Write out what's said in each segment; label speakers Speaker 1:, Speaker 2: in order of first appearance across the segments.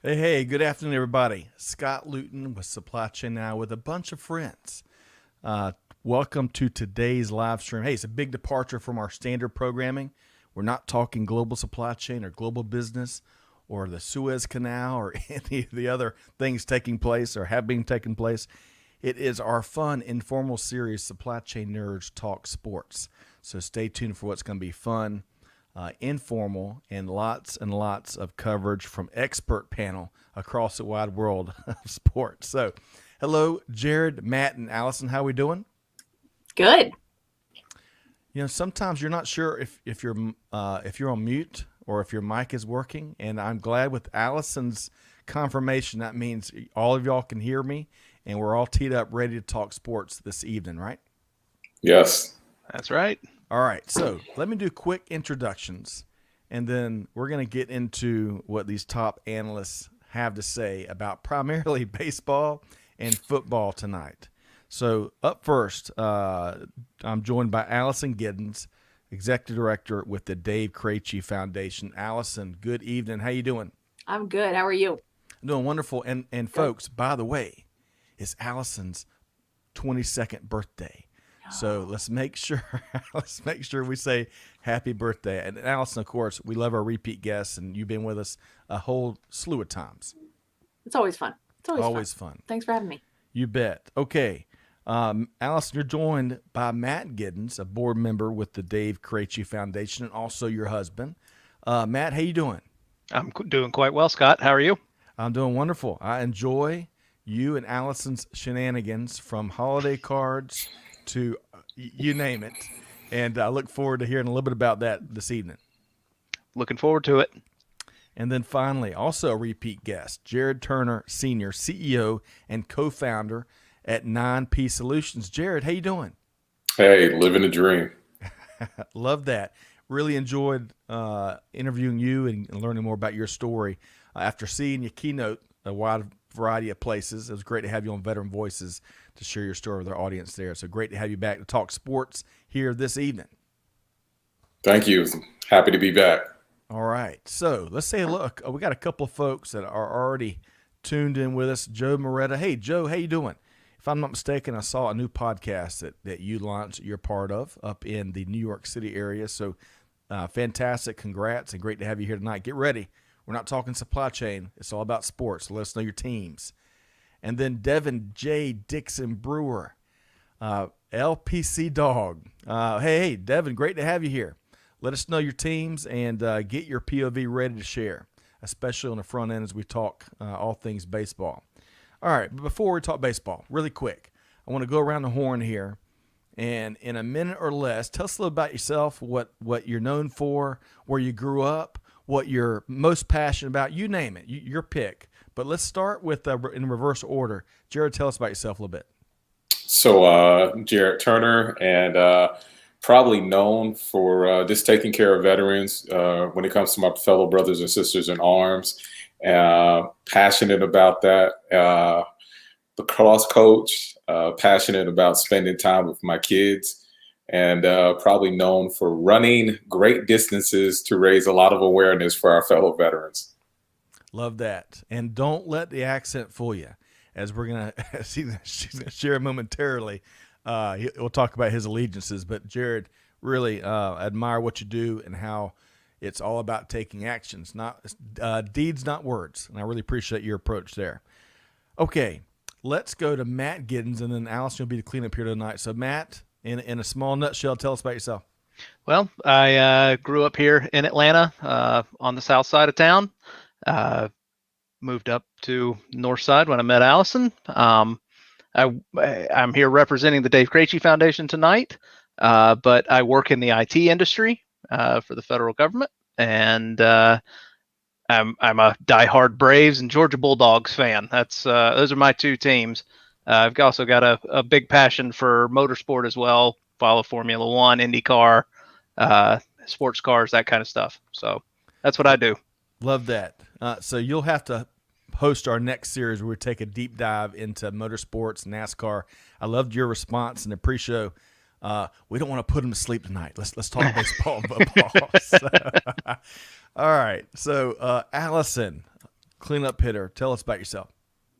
Speaker 1: Hey, good afternoon, everybody. Scott Luton with Supply Chain Now with a bunch of friends. Uh, Welcome to today's live stream. Hey, it's a big departure from our standard programming. We're not talking global supply chain or global business or the Suez Canal or any of the other things taking place or have been taking place. It is our fun, informal series, Supply Chain Nerds Talk Sports. So stay tuned for what's going to be fun, informal, and lots of coverage from expert panel across the wide world of sports. So, hello, Jarrad, Matt, and Allison. How we doing?
Speaker 2: Good.
Speaker 1: You know, sometimes you're not sure if you're on mute or if your mic is working, and I'm glad with Allison's confirmation. That means all of y'all can hear me, and we're all teed up, ready to talk sports this evening, right?
Speaker 3: Yes.
Speaker 4: That's right.
Speaker 1: All right, so let me do quick introductions, and then we're going to get into what these top analysts have to say about primarily baseball and football tonight. So up first, I'm joined by Allison Giddens, Executive Director with the Dave Krache Foundation. Allison, good evening. How you doing?
Speaker 2: I'm good. How are you?
Speaker 1: I'm doing wonderful. And folks, by the way, it's Allison's 22nd birthday. So let's make sure we say happy birthday. And Allison, of course, we love our repeat guests, and you've been with us a whole slew of times.
Speaker 2: It's always fun. It's always,
Speaker 1: Always fun.
Speaker 2: Thanks for having me.
Speaker 1: You bet. Okay. Allison, you're joined by Matt Giddens, a board member with the Dave Krache Foundation, and also your husband. Matt, how you doing?
Speaker 4: I'm doing quite well, Scott. How are you?
Speaker 1: I'm doing wonderful. I enjoy you and Allison's shenanigans, from holiday cards to you name it. And I look forward to hearing a little bit about that this evening.
Speaker 4: Looking forward to it.
Speaker 1: And then finally, also a repeat guest, Jarrad Turner Sr., CEO and co-founder at 9P Solutions. Jarrad, how you doing?
Speaker 3: Hey, living the dream.
Speaker 1: Love that. Really enjoyed interviewing you and learning more about your story. After seeing you keynote a wide variety of places, it was great to have you on Veteran Voices to share your story with our audience there. So great to have you back to talk sports here this evening.
Speaker 3: Thank you. Happy to be back.
Speaker 1: All right. So let's say, look, we got a couple of folks that are already tuned in with us. Joe Moretta. Hey, Joe, how you doing? If I'm not mistaken, I saw a new podcast that you launched, that you're part of, up in the New York City area. So fantastic. Congrats, and great to have you here tonight. Get ready. We're not talking supply chain. It's all about sports. So let us know your teams. And then Devin J. Dixon Brewer, LPC Dog. Hey, Devin, great to have you here. Let us know your teams and get your POV ready to share, especially on the front end as we talk all things baseball. All right, but before we talk baseball, really quick, I want to go around the horn here, and in a minute or less, tell us a little about yourself, what you're known for, where you grew up, what you're most passionate about. You name it, your pick. But let's start with in reverse order. Jarrad, tell us about yourself a little bit.
Speaker 3: So, Jarrad Turner, and probably known for just taking care of veterans when it comes to my fellow brothers and sisters in arms. Passionate about that. Lacrosse coach, passionate about spending time with my kids, and probably known for running great distances to raise a lot of awareness for our fellow veterans.
Speaker 1: Love that. And don't let the accent fool you, as we're going to she's going to share momentarily. We'll talk about his allegiances, but Jarrad, really admire what you do and how it's all about taking actions, not deeds, not words. And I really appreciate your approach there. Okay, let's go to Matt Giddens, and then Allison will be the cleanup here tonight. So, Matt, in a small nutshell, tell us about yourself.
Speaker 4: Well, I grew up here in Atlanta on the south side of town. Moved up to north side when I met Allison. I'm here representing the Dave Krache Foundation tonight, but I work in the IT industry for the federal government, and I'm a diehard Braves and Georgia Bulldogs fan. Those are my two teams. I've also got a big passion for motorsport as well. Follow Formula One, IndyCar, sports cars, that kind of stuff. So that's what I do.
Speaker 1: Love that. So you'll have to host our next series where we take a deep dive into motorsports, NASCAR. I loved your response in the pre-show. We don't want to put them to sleep tonight. Let's talk baseball and football. All right. So, Allison, cleanup hitter. Tell us about yourself.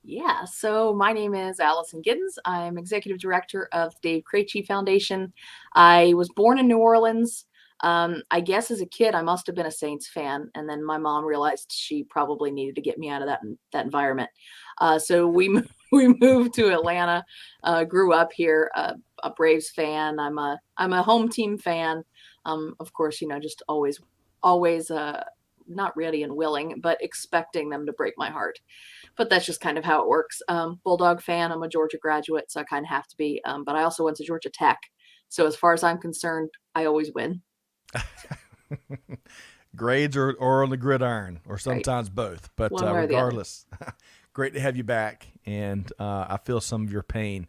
Speaker 2: Yeah, so my name is Allison Giddens. I'm executive director of the Dave Krache Foundation. I was born in New Orleans. I guess as a kid, I must have been a Saints fan, and then my mom realized she probably needed to get me out of that environment. So we moved to Atlanta. Grew up here. A Braves fan. I'm a home team fan. Of course, just always not ready and willing, but expecting them to break my heart. But that's just kind of how it works. Bulldog fan. I'm a Georgia graduate, so I kind of have to be. But I also went to Georgia Tech. So as far as I'm concerned, I always win.
Speaker 1: Grades or on the gridiron, or sometimes both. But regardless, great to have you back. And I feel some of your pain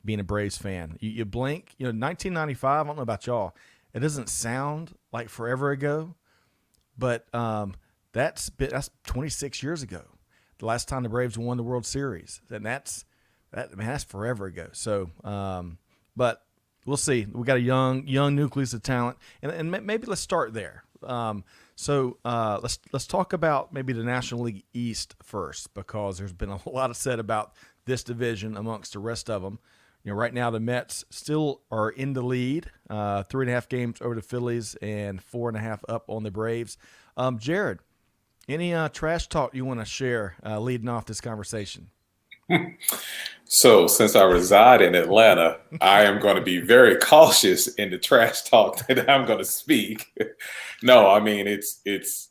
Speaker 1: being a Braves fan. You blink, 1995, I don't know about y'all. It doesn't sound like forever ago, but that's 26 years ago. The last time the Braves won the World Series, and that's forever ago. So, but we'll see. We got a young nucleus of talent, and maybe let's start there. So let's talk about maybe the National League East first, because there's been a lot said about this division amongst the rest of them. Right now the Mets still are in the lead, 3.5 games over the Phillies and 4.5 up on the Braves. Jarrad, any trash talk you want to share leading off this conversation?
Speaker 3: So since I reside in Atlanta, I am going to be very cautious in the trash talk that I'm going to speak. No, I mean, it's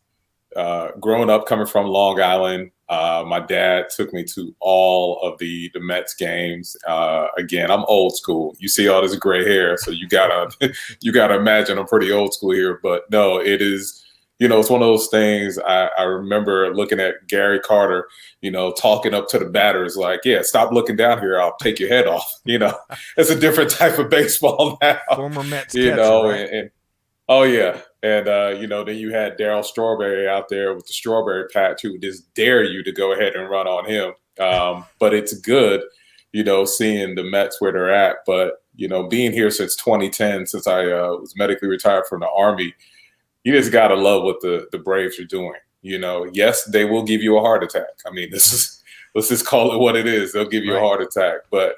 Speaker 3: growing up coming from Long Island. My dad took me to all of the Mets games. Again, I'm old school. You see all this gray hair, so you gotta imagine I'm pretty old school here. But no, it is. It's one of those things. I remember looking at Gary Carter, talking up to the batters like, yeah, stop looking down here. I'll take your head off. It's a different type of baseball now.
Speaker 1: Former Mets catcher, right?
Speaker 3: and oh, yeah. And, then you had Darryl Strawberry out there with the strawberry patch who would just dare you to go ahead and run on him. But it's good, seeing the Mets where they're at. But, being here since 2010, since I was medically retired from the Army, you just got to love what the Braves are doing. Yes, they will give you a heart attack. I mean, let's just call it what it is. They'll give you a heart attack. But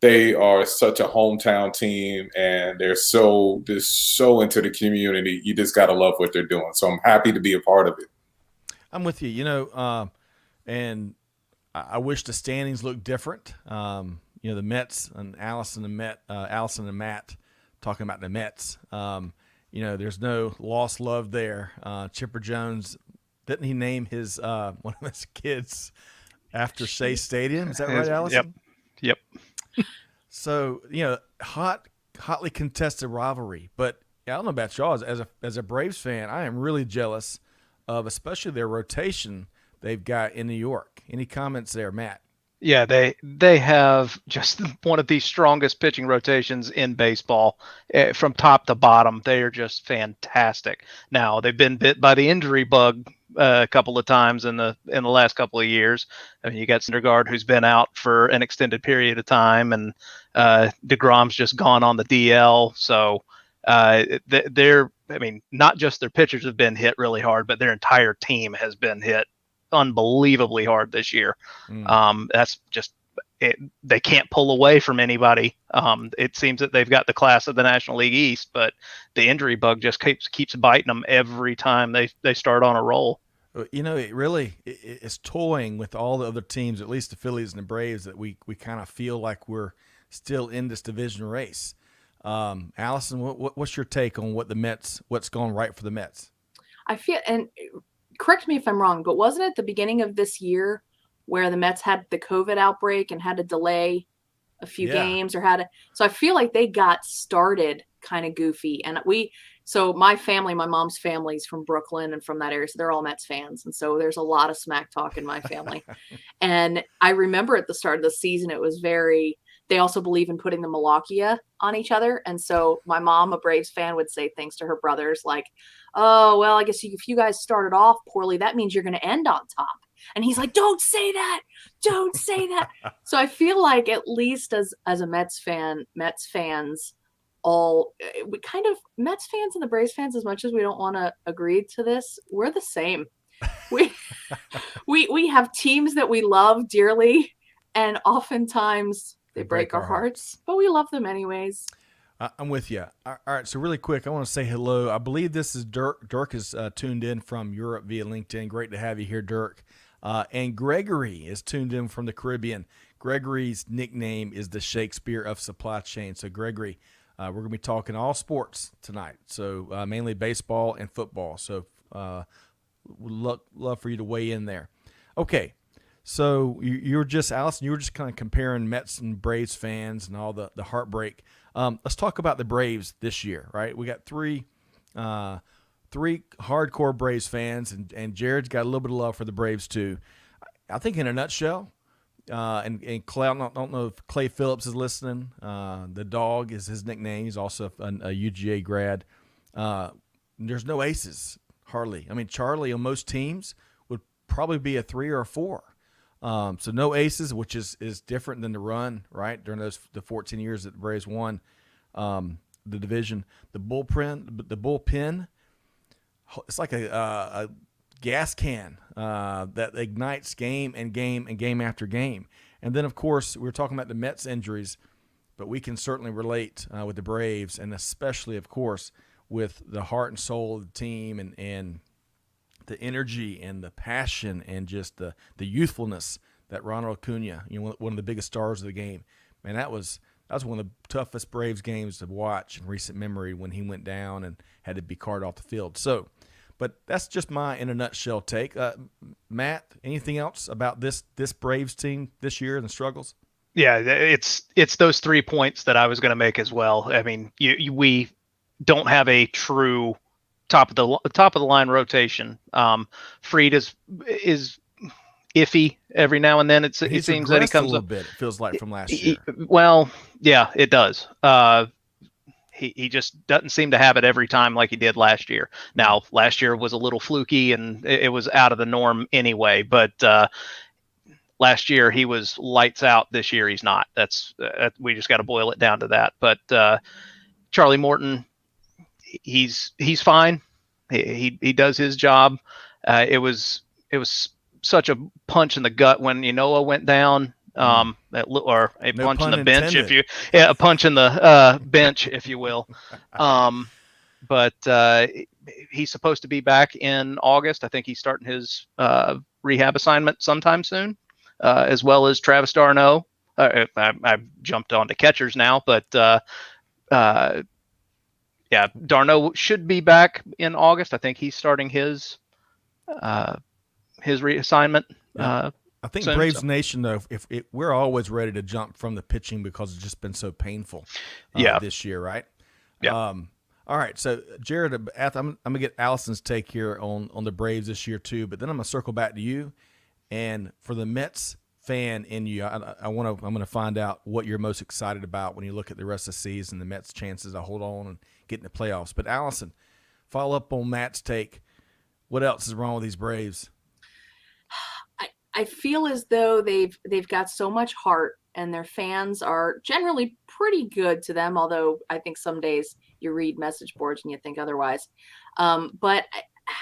Speaker 3: they are such a hometown team, and they're so into the community. You just got to love what they're doing. So I'm happy to be a part of it.
Speaker 1: I'm with you, and I wish the standings looked different. The Mets and Allison and Matt talking about the Mets. There's no lost love there. Chipper Jones, didn't he name his one of his kids after Shea Stadium? Is that right, Allison?
Speaker 4: Yep.
Speaker 1: So, hotly contested rivalry. But I don't know about y'all. As a Braves fan, I am really jealous of especially their rotation they've got in New York. Any comments there, Matt?
Speaker 4: Yeah, they have just one of the strongest pitching rotations in baseball, from top to bottom. They are just fantastic. Now, they've been bit by the injury bug a couple of times in the last couple of years. I mean, you got Syndergaard, who's been out for an extended period of time, and DeGrom's just gone on the DL. So not just their pitchers have been hit really hard, but their entire team has been hit unbelievably hard this year. That's just it. They can't pull away from anybody. It seems that they've got the class of the National League East, but the injury bug just keeps biting them every time they start on a roll.
Speaker 1: It really it's toying with all the other teams, at least the Phillies and the Braves, that we kind of feel like we're still in this division race. Allison, what's your take on what's going right for the Mets?
Speaker 2: I feel, and correct me if I'm wrong, but wasn't it the beginning of this year where the Mets had the COVID outbreak and had to delay a few games, so I feel like they got started kind of goofy. And so my mom's family's from Brooklyn and from that area, so they're all Mets fans. And so there's a lot of smack talk in my family. And I remember at the start of the season, it was they also believe in putting the Malakia on each other. And so my mom, a Braves fan, would say things to her brothers like, oh, well, I guess if you guys started off poorly, that means you're going to end on top. And he's like, don't say that. Don't say that. So I feel like at least as a Mets fans, Mets fans and the Braves fans, as much as we don't want to agree to this, we're the same. we have teams that we love dearly, and oftentimes they break our hearts, but we love them anyways.
Speaker 1: I'm with you. All right, so really quick, I want to say hello. I believe this is Dirk. Dirk is tuned in from Europe via LinkedIn. Great to have you here, Dirk. And Gregory is tuned in from the Caribbean. Gregory's nickname is the Shakespeare of supply chain. So, Gregory, we're going to be talking all sports tonight, so mainly baseball and football. So, would love for you to weigh in there. Okay, so you were just, Allison, you were just kind of comparing Mets and Braves fans and all the heartbreak. Let's talk about the Braves this year, right? We got three hardcore Braves fans, and Jarrad's got a little bit of love for the Braves too. I think in a nutshell, and Clay, I don't know if Clay Phillips is listening. The dog is his nickname. He's also a UGA grad. There's no aces, hardly. I mean, Charlie on most teams would probably be a 3 or a 4. So no aces, which is different than the run, right? During the 14 years that the Braves won the division. The bullpen, it's like a gas can that ignites game after game. And then, of course, we were talking about the Mets injuries, but we can certainly relate with the Braves, and especially, of course, with the heart and soul of the team and the energy and the passion and just the youthfulness that Ronald Acuna, one of the biggest stars of the game, man, that was one of the toughest Braves games to watch in recent memory when he went down and had to be carted off the field. So, but that's just my in a nutshell take. Matt, anything else about this Braves team this year and the struggles?
Speaker 4: Yeah, it's those 3 points that I was going to make as well. I mean, we don't have a true top of the line rotation. Fried is iffy every now and then. It seems that he comes
Speaker 1: a little bit. It feels like from last year.
Speaker 4: Well, yeah, it does. He just doesn't seem to have it every time like he did last year. Now, last year was a little fluky and it was out of the norm anyway. But last year he was lights out. This year he's not. We just got to boil it down to that. But Charlie Morton, he's fine. He does his job. It was such a punch in the gut when Ynoa went down. Or a punch in the bench, a punch in the bench, if you will. But he's supposed to be back in August. I think he's starting his rehab assignment sometime soon, as well as Travis d'Arnaud. I've jumped on to catchers now, but yeah, d'Arnaud should be back in August. I think he's starting his reassignment.
Speaker 1: Yeah. I think soon, Braves Nation, though, we're always ready to jump from the pitching because it's just been so painful this year, right?
Speaker 4: Yeah.
Speaker 1: All right, so Jarrad, I'm gonna get Allison's take here on the Braves this year too, but then I'm gonna circle back to you, and for the Mets fan in you, I'm gonna find out what you're most excited about when you look at the rest of the season, the Mets' chances to hold on and get in the playoffs. But Allison, follow up on Matt's take. What else is wrong with these Braves?
Speaker 2: I feel as though they've got so much heart, and their fans are generally pretty good to them, although I think some days you read message boards and you think otherwise. But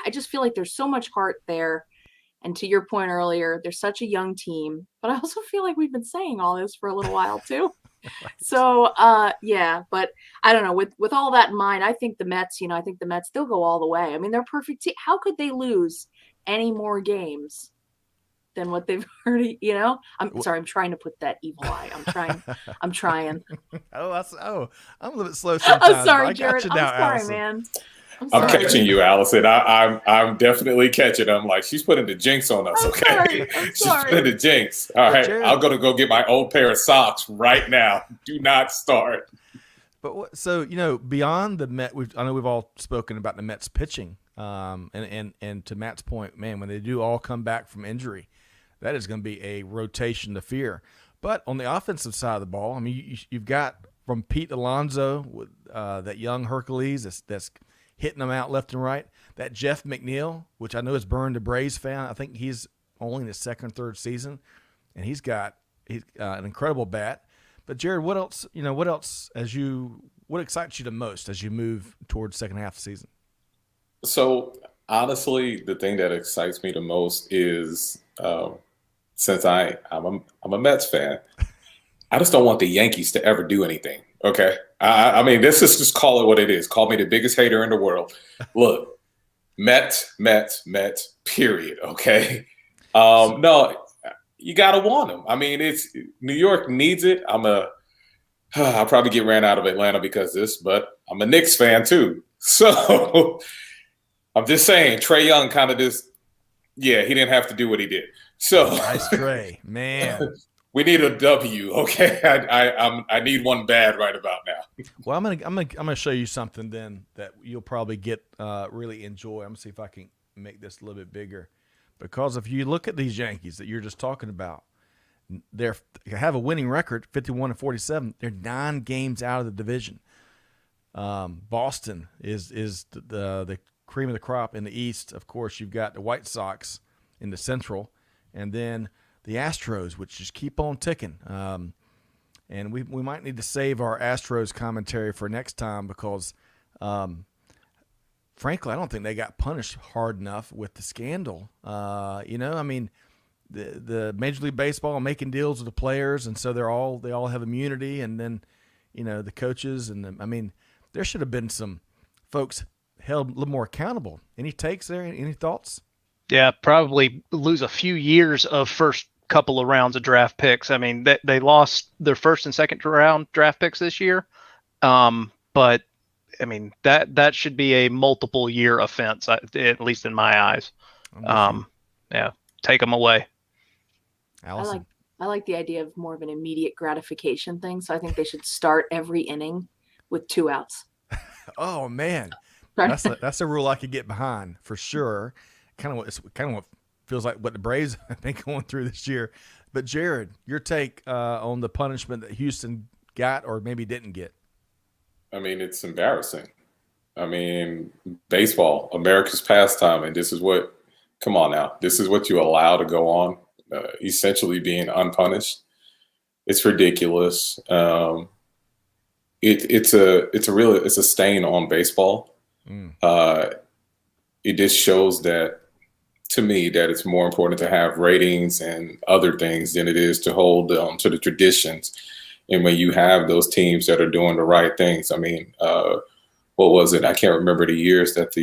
Speaker 2: I just feel like there's so much heart there. And to your point earlier, they're such a young team. But I also feel like we've been saying all this for a little while too. Right. So, yeah, but I don't know. With all that in mind, I think the Mets, they'll go all the way. I mean, they're a perfect team. How could they lose any more games than what they've already, I'm sorry, I'm trying to put that evil eye. I'm trying.
Speaker 1: I'm a little bit slow sometimes.
Speaker 2: I'm sorry, Jarrad. I'm sorry, Allison. Man.
Speaker 3: I'm catching you, Allison. I'm definitely catching them. Like, she's putting the jinx on us, okay?
Speaker 2: I'm
Speaker 3: She's putting the jinx. All right, Jarrad, I'm going to go get my old pair of socks right now. Do not start.
Speaker 1: But so, beyond the Mets, I know we've all spoken about the Mets pitching. And to Matt's point, man, when they do all come back from injury, that is going to be a rotation to fear. But on the offensive side of the ball, I mean, you've got from Pete Alonso, with that young Hercules that's hitting them out left and right. That Jeff McNeil, which I know has burned a Braves fan. I think he's only in his second or third season, and he's got an incredible bat. But Jarrad, what else? What excites you the most as you move towards second half of the season?
Speaker 3: So honestly, the thing that excites me the most is since I'm a Mets fan, I just don't want the Yankees to ever do anything. Okay, I mean, this is just call it what it is. Call me the biggest hater in the world. Look, Mets, period. Okay, no, you gotta want them. I mean, it's New York needs it. I'll probably get ran out of Atlanta because of this, but I'm a Knicks fan too. So I'm just saying, Trae Young kind of just, he didn't have to do what he did. So
Speaker 1: nice Trae, man.
Speaker 3: We need a W, okay? I need one bad right about now.
Speaker 1: Well, I'm gonna show you something then that you'll probably really enjoy. I'm gonna see if I can make this a little bit bigger, because if you look at these Yankees that you're just talking about, they have a winning record, 51-47. They're 9 games out of the division. Boston is the cream of the crop in the East. Of course, you've got the White Sox in the Central, and then the Astros, which just keep on ticking. And we might need to save our Astros commentary for next time because, frankly, I don't think they got punished hard enough with the scandal. I mean, the Major League Baseball making deals with the players, and so they all have immunity, and then, the coaches I mean, there should have been some folks held a little more accountable. Any takes there? Any thoughts?
Speaker 4: Yeah, probably lose a few years of first couple of rounds of draft picks. I mean, they lost their first and second round draft picks this year. But I mean, that should be a multiple year offense, at least in my eyes. Yeah, take them away.
Speaker 1: Allison.
Speaker 2: I like the idea of more of an immediate gratification thing. So I think they should start every inning with 2 outs.
Speaker 1: Oh man, that's a rule I could get behind for sure. Kind of what feels like what the Braves have been going through this year. But Jarrad, your take on the punishment that Houston got or maybe didn't get?
Speaker 3: I mean, it's embarrassing. I mean, baseball, America's pastime, and this is what you allow to go on, essentially being unpunished. It's ridiculous. It's a stain on baseball. It just shows that, to me, that it's more important to have ratings and other things than it is to hold to the traditions. And when you have those teams that are doing the right things, I mean, what was it? I can't remember the years that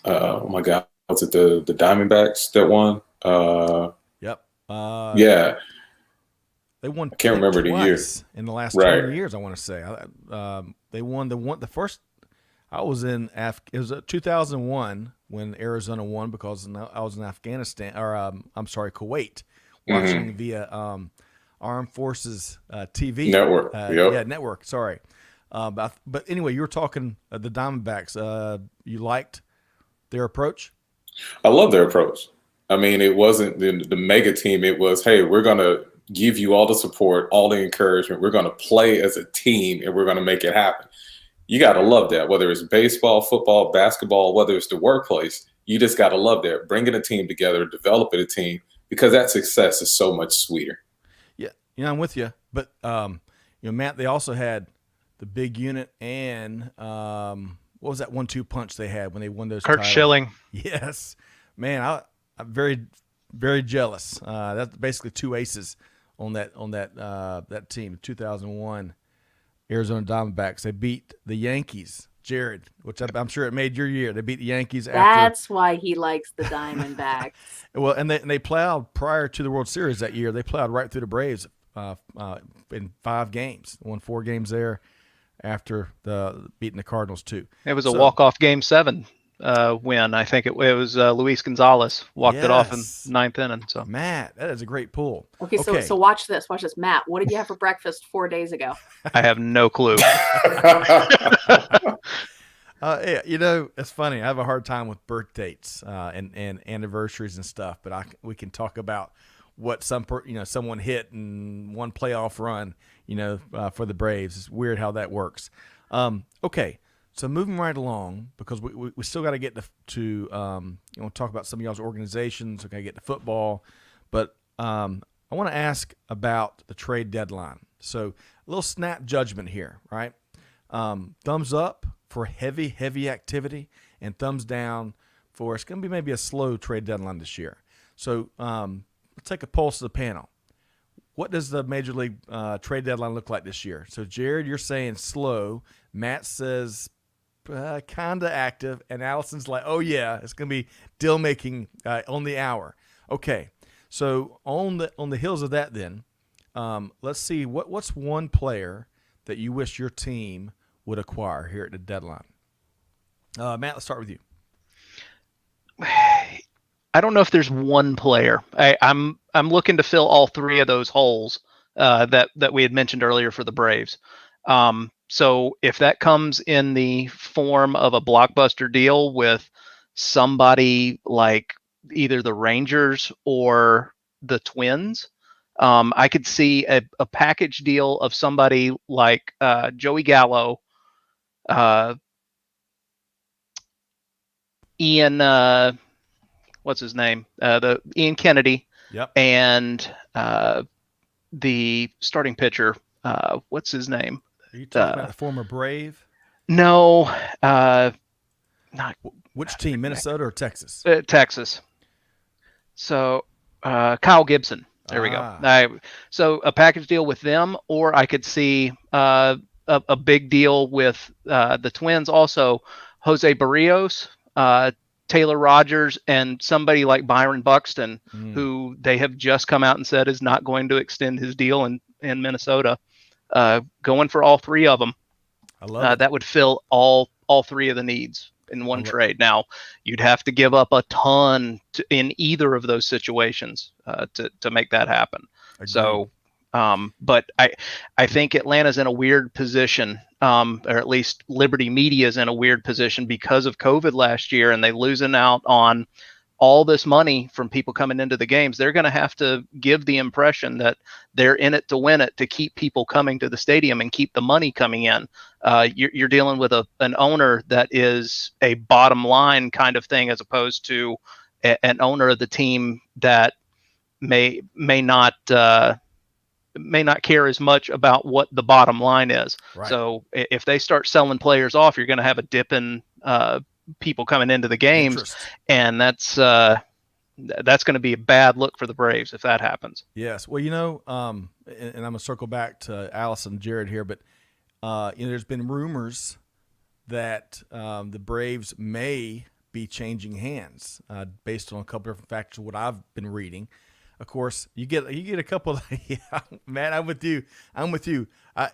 Speaker 3: oh my God, was it the Diamondbacks that won?
Speaker 1: Yep.
Speaker 3: Yeah.
Speaker 1: They won.
Speaker 3: I can't remember the years
Speaker 1: in the last 20 years. I want to say they won the first. I was in it was 2001 when Arizona won because I was in Afghanistan Kuwait, watching via Armed Forces TV
Speaker 3: network.
Speaker 1: Yeah, network. Sorry, but anyway, you were talking the Diamondbacks. You liked their approach?
Speaker 3: I love their approach. I mean, it wasn't the mega team. It was, hey, we're gonna give you all the support, all the encouragement. We're gonna play as a team, and we're gonna make it happen. You got to love that, whether it's baseball, football, basketball, whether it's the workplace. You just got to love that, bringing a team together, developing a team, because that success is so much sweeter.
Speaker 1: Yeah, I'm with you. But, Matt, they also had the big unit and what was that 1-2 punch they had when they won those titles?
Speaker 4: Schilling.
Speaker 1: Yes. Man, I'm very, very jealous. That's basically 2 aces on that team, 2001. Arizona Diamondbacks. They beat the Yankees, Jarrad, which I'm sure it made your year. They beat the Yankees.
Speaker 2: That's why he likes the Diamondbacks.
Speaker 1: Well, and they plowed prior to the World Series that year. They plowed right through the Braves in 5 games. Won 4 games there after beating the Cardinals too.
Speaker 4: It was a walk-off Game 7 win. I think it was Luis Gonzalez walked it off in 9th inning. So
Speaker 1: Matt, that is a great pull.
Speaker 2: Okay, so watch this. Matt, what did you have for breakfast 4 days ago?
Speaker 4: I have no clue.
Speaker 1: Yeah, it's funny. I have a hard time with birth dates and anniversaries and stuff, but we can talk about what someone hit in one playoff run, for the Braves. It's weird how that works. Okay. So moving right along, because we still got to get to talk about some of y'all's organizations. Okay, get to football, but I want to ask about the trade deadline. So a little snap judgment here, right? Thumbs up for heavy activity, and thumbs down for it's going to be maybe a slow trade deadline this year. So let's take a pulse of the panel. What does the Major League trade deadline look like this year? So, Jarrad, you're saying slow. Matt says kind of active. And Allison's like, oh, yeah, it's going to be deal making on the hour. Okay. So, on the heels of that, then, let's see. What's one player that you wish your team would acquire here at the deadline? Matt, let's start with you.
Speaker 4: I don't know if there's one player. I'm looking to fill all three of those holes that we had mentioned earlier for the Braves. So if that comes in the form of a blockbuster deal with somebody like either the Rangers or the Twins, I could see a package deal of somebody like Joey Gallo, Ian. What's his name? The Ian Kennedy.
Speaker 1: Yep.
Speaker 4: And the starting pitcher. What's his name?
Speaker 1: Are you talking about the former Brave?
Speaker 4: No. Not
Speaker 1: which team? Minnesota or Texas?
Speaker 4: Texas. So Kyle Gibson. There we go. So a package deal with them, or I could see a big deal with the Twins. Also, Jose Barrios, Taylor Rogers, and somebody like Byron Buxton, who they have just come out and said is not going to extend his deal in Minnesota. Going for all three of them.
Speaker 1: I love it.
Speaker 4: That would fill all three of the needs in one trade. Now, you'd have to give up a ton in either of those situations to make that happen.
Speaker 1: Agreed.
Speaker 4: So, but I think Atlanta's in a weird position, or at least Liberty Media is in a weird position because of COVID last year, and they losing out on all this money from people coming into the games. They're going to have to give the impression that they're in it to win it, to keep people coming to the stadium and keep the money coming in. You're dealing with an owner that is a bottom line kind of thing, as opposed to an owner of the team that may not care as much about what the bottom line is.
Speaker 1: Right.
Speaker 4: So if they start selling players off, you're going to have a dip in people coming into the games, and that's going to be a bad look for the Braves if that happens.
Speaker 1: Yes. Well, and I'm going to circle back to Allison and Jarrad here, but there's been rumors that the Braves may be changing hands based on a couple different factors of what I've been reading. Of course, you get a couple of Matt, I'm with you.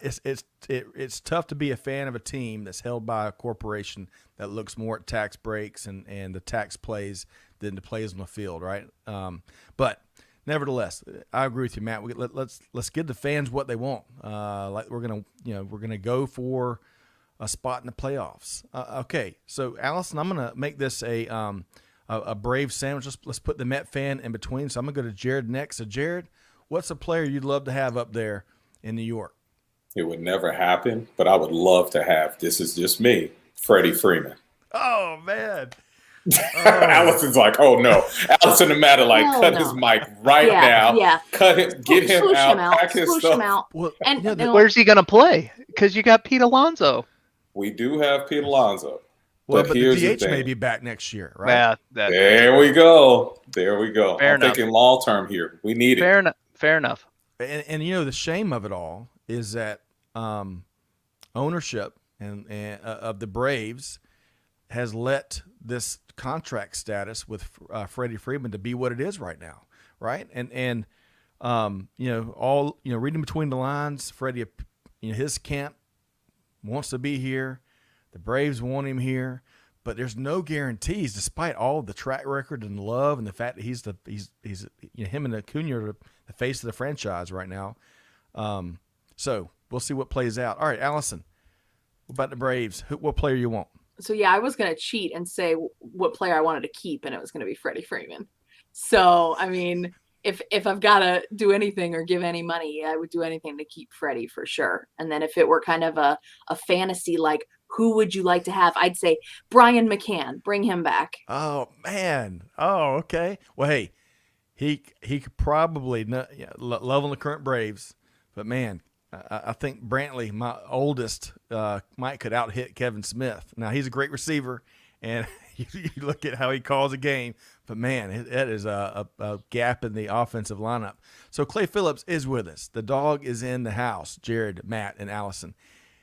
Speaker 1: It's tough to be a fan of a team that's held by a corporation that looks more at tax breaks and the tax plays than the plays on the field, right? But nevertheless, I agree with you, Matt. Let's give the fans what they want. Like we're gonna go for a spot in the playoffs. Okay, so Allison, I'm gonna make this a Brave sandwich. Let's put the Met fan in between. So I'm going to go to Jarrad next. So, Jarrad, what's a player you'd love to have up there in New York?
Speaker 3: It would never happen, but I would love to have, this is just me, Freddie Freeman.
Speaker 1: Oh, man.
Speaker 3: Allison's like, oh, no. Allison and Matt are like, cut his mic right now.
Speaker 2: Yeah.
Speaker 3: Cut him, get him out, pack his stuff.
Speaker 2: Him out.
Speaker 1: Well,
Speaker 2: and
Speaker 4: where's he going to play? Because you got Pete Alonso.
Speaker 3: We do have Pete Alonso.
Speaker 1: Well, but
Speaker 3: here's
Speaker 1: the DH may be back next year, right?
Speaker 4: Yeah,
Speaker 3: there we go.
Speaker 4: Fair
Speaker 3: I'm thinking long term here. We need it.
Speaker 4: Fair enough.
Speaker 1: And the shame of it all is that ownership and of the Braves has let this contract status with Freddie Freeman to be what it is right now, right? And reading between the lines, Freddie, his camp wants to be here. The Braves want him here, but there's no guarantees, despite all the track record and love and the fact that he's him and Acuna are the face of the franchise right now. So we'll see what plays out. All right, Allison, what about the Braves? What player you want?
Speaker 2: So yeah, I was going to cheat and say what player I wanted to keep, and it was going to be Freddie Freeman. So I mean, if I've got to do anything or give any money, I would do anything to keep Freddie for sure. And then if it were kind of a fantasy, like who would you like to have? I'd say Brian McCann. Bring him back.
Speaker 1: Oh, man. Oh, okay. Well, hey, he could probably love on the current Braves, but man, I think Brantley, my oldest, could out-hit Kevin Smith. Now, he's a great receiver, and you look at how he calls a game, But man, that is a gap in the offensive lineup. So Clay Phillips is with us. The dog is in the house. Jarrad, Matt, and Allison.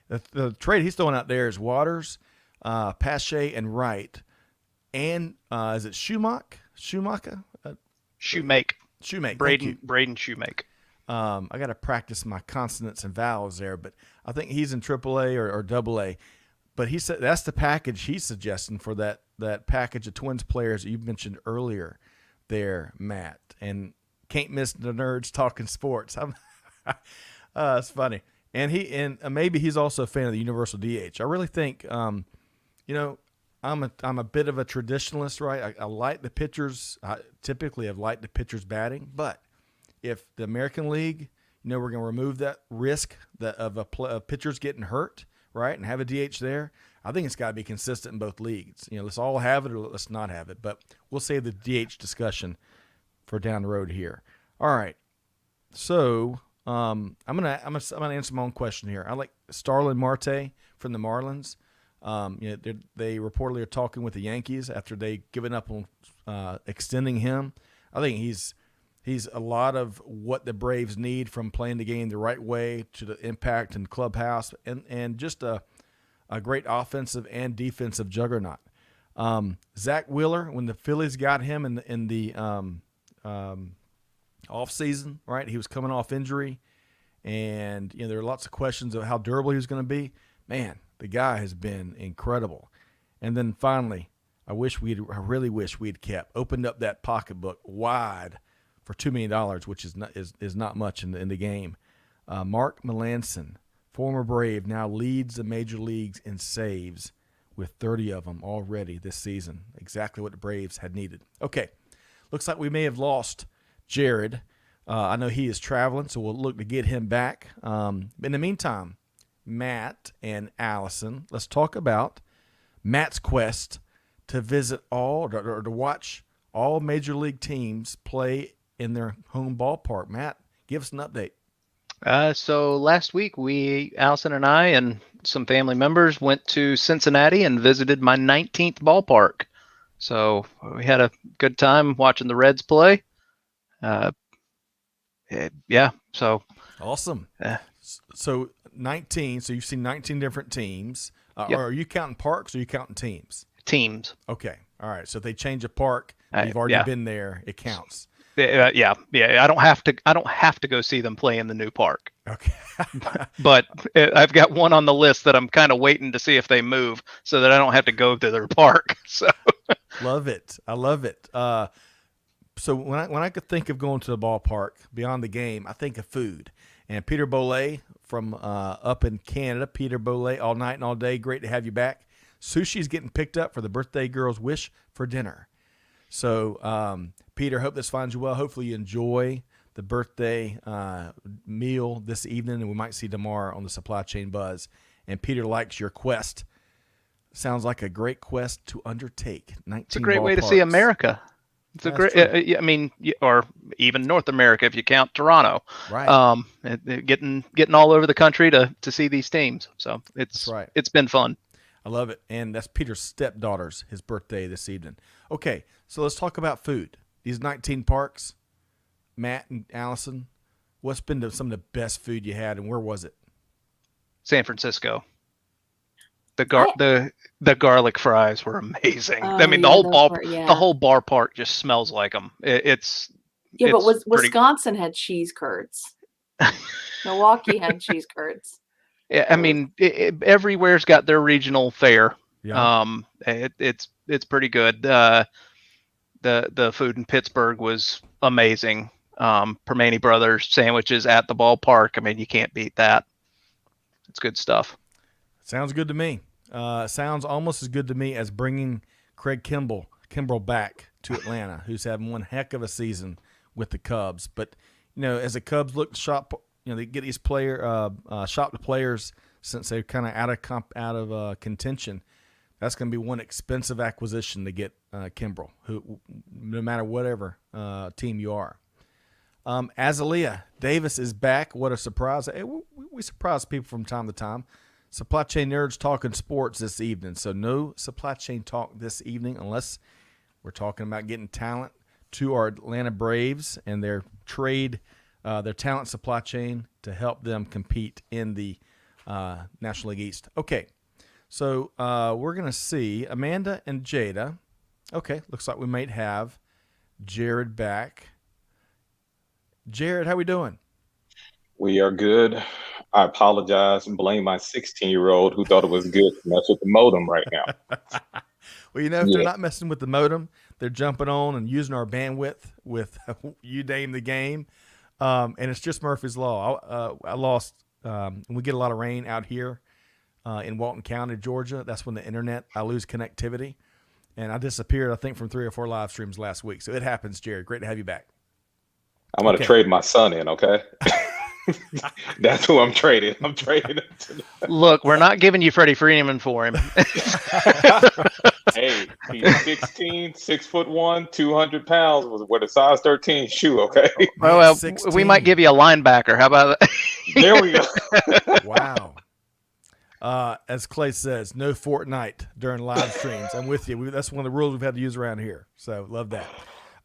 Speaker 1: The trade he's throwing out there is Waters, Pache, and Wright, and is it Schumacher? Shoemake.
Speaker 4: Braden Shoemake.
Speaker 1: I got to practice my consonants and vowels there, but I think he's in AAA or AA. But he said that's the package he's suggesting for that package of Twins players that you mentioned earlier there, Matt. And can't miss the nerds talking sports. It's funny. And maybe he's also a fan of the universal DH. I really think, I'm a bit of a traditionalist, right? I like the pitchers. I typically have liked the pitchers batting, but if the American League, we're going to remove that risk of pitchers getting hurt, right, and have a DH there, I think it's got to be consistent in both leagues. Let's all have it or let's not have it. But we'll save the DH discussion for down the road here. All right. So I'm gonna answer my own question here. I like Starlin Marte from the Marlins. They reportedly are talking with the Yankees after they given up on extending him. I think he's a lot of what the Braves need, from playing the game the right way to the impact in the clubhouse, and just a great offensive and defensive juggernaut. Zach Wheeler, when the Phillies got him in the off season, right? He was coming off injury, and there are lots of questions of how durable he was going to be. Man, the guy has been incredible. And then finally, I really wish we'd opened up that pocketbook wide for $2 million, which is not much in the game. Mark Melancon, former Brave, now leads the major leagues in saves with 30 of them already this season. Exactly what the Braves had needed. Okay, looks like we may have lost Jarrad. I know he is traveling, so we'll look to get him back. In the meantime, Matt and Allison, let's talk about Matt's quest to visit or to watch all major league teams play in their home ballpark. Matt, give us an update.
Speaker 4: So last week, Allison and I and some family members went to Cincinnati and visited my 19th ballpark. So we had a good time watching the Reds play. So
Speaker 1: awesome. So 19. So you've seen 19 different teams.
Speaker 4: Yep.
Speaker 1: Are you counting parks or are you counting teams?
Speaker 4: Teams.
Speaker 1: Okay. All right. So if they change a park, you've already been there. It counts.
Speaker 4: Yeah. I don't have to go see them play in the new park.
Speaker 1: Okay.
Speaker 4: But I've got one on the list that I'm kind of waiting to see if they move, so that I don't have to go to their park. So
Speaker 1: love it. I love it. So when I could think of going to the ballpark beyond the game, I think of food. And Peter Bollet from up in Canada, Peter Bollet, all night and all day. Great to have you back. Sushi's getting picked up for the birthday girl's wish for dinner. So, Peter, hope this finds you well. Hopefully you enjoy the birthday meal this evening, and we might see tomorrow on the Supply Chain Buzz. And Peter likes your quest. Sounds like a great quest to undertake. 19
Speaker 4: it's a great way to see America. It's a great, or even North America if you count Toronto.
Speaker 1: Right.
Speaker 4: Getting all over the country to see these teams. So it's been fun.
Speaker 1: I love it. And that's Peter's stepdaughter's, his birthday this evening. Okay, so let's talk about food. These 19 parks, Matt and Allison, what's been some of the best food you had, and where was it?
Speaker 4: San Francisco. The garlic fries were amazing. The whole bar park just smells like them.
Speaker 2: But Wisconsin had cheese curds. Milwaukee had cheese curds.
Speaker 4: Yeah, everywhere's got their regional fare.
Speaker 1: Yeah.
Speaker 4: It's pretty good. The food in Pittsburgh was amazing. Permane Brothers sandwiches at the ballpark. You can't beat that. It's good stuff.
Speaker 1: Sounds good to me. Sounds almost as good to me as bringing Craig Kimbrell back to Atlanta, who's having one heck of a season with the Cubs. But as the Cubs look to shop, they get these shop the players since they're kind of out of contention. That's going to be one expensive acquisition to get Kimbrell, who no matter whatever team you are. Azalea Davis is back. What a surprise! Hey, we surprise people from time to time. Supply Chain Nerds talking sports this evening. So no supply chain talk this evening unless We're talking about getting talent to our Atlanta Braves and their talent supply chain to help them compete in the National League East. Okay, so we're going to see Amanda and Jada. Okay, looks like we might have Jarrad back. Jarrad, how we doing?
Speaker 5: We are good. I apologize and blame my 16-year-old who thought it was good to mess with the modem right now.
Speaker 1: Well, if they're not messing with the modem, they're jumping on and using our bandwidth with You Name the Game. And it's just Murphy's Law. I lost, we get a lot of rain out here in Walton County, Georgia. That's when I lose connectivity. And I disappeared, I think, from 3 or 4 live streams last week. So it happens, Jarrad. Great to have you back.
Speaker 5: I'm going to trade my son in, okay? That's who I'm trading. I'm trading him to
Speaker 4: Look, we're not giving you Freddie Freeman for him.
Speaker 5: Hey, he's 16, 6'1", 200 pounds with a size 13 shoe, okay?
Speaker 4: Well, we might give you a linebacker. How about that?
Speaker 5: There we go.
Speaker 1: Wow. As Clay says, no Fortnite during live streams. I'm with you. That's one of the rules we've had to use around here. So love that.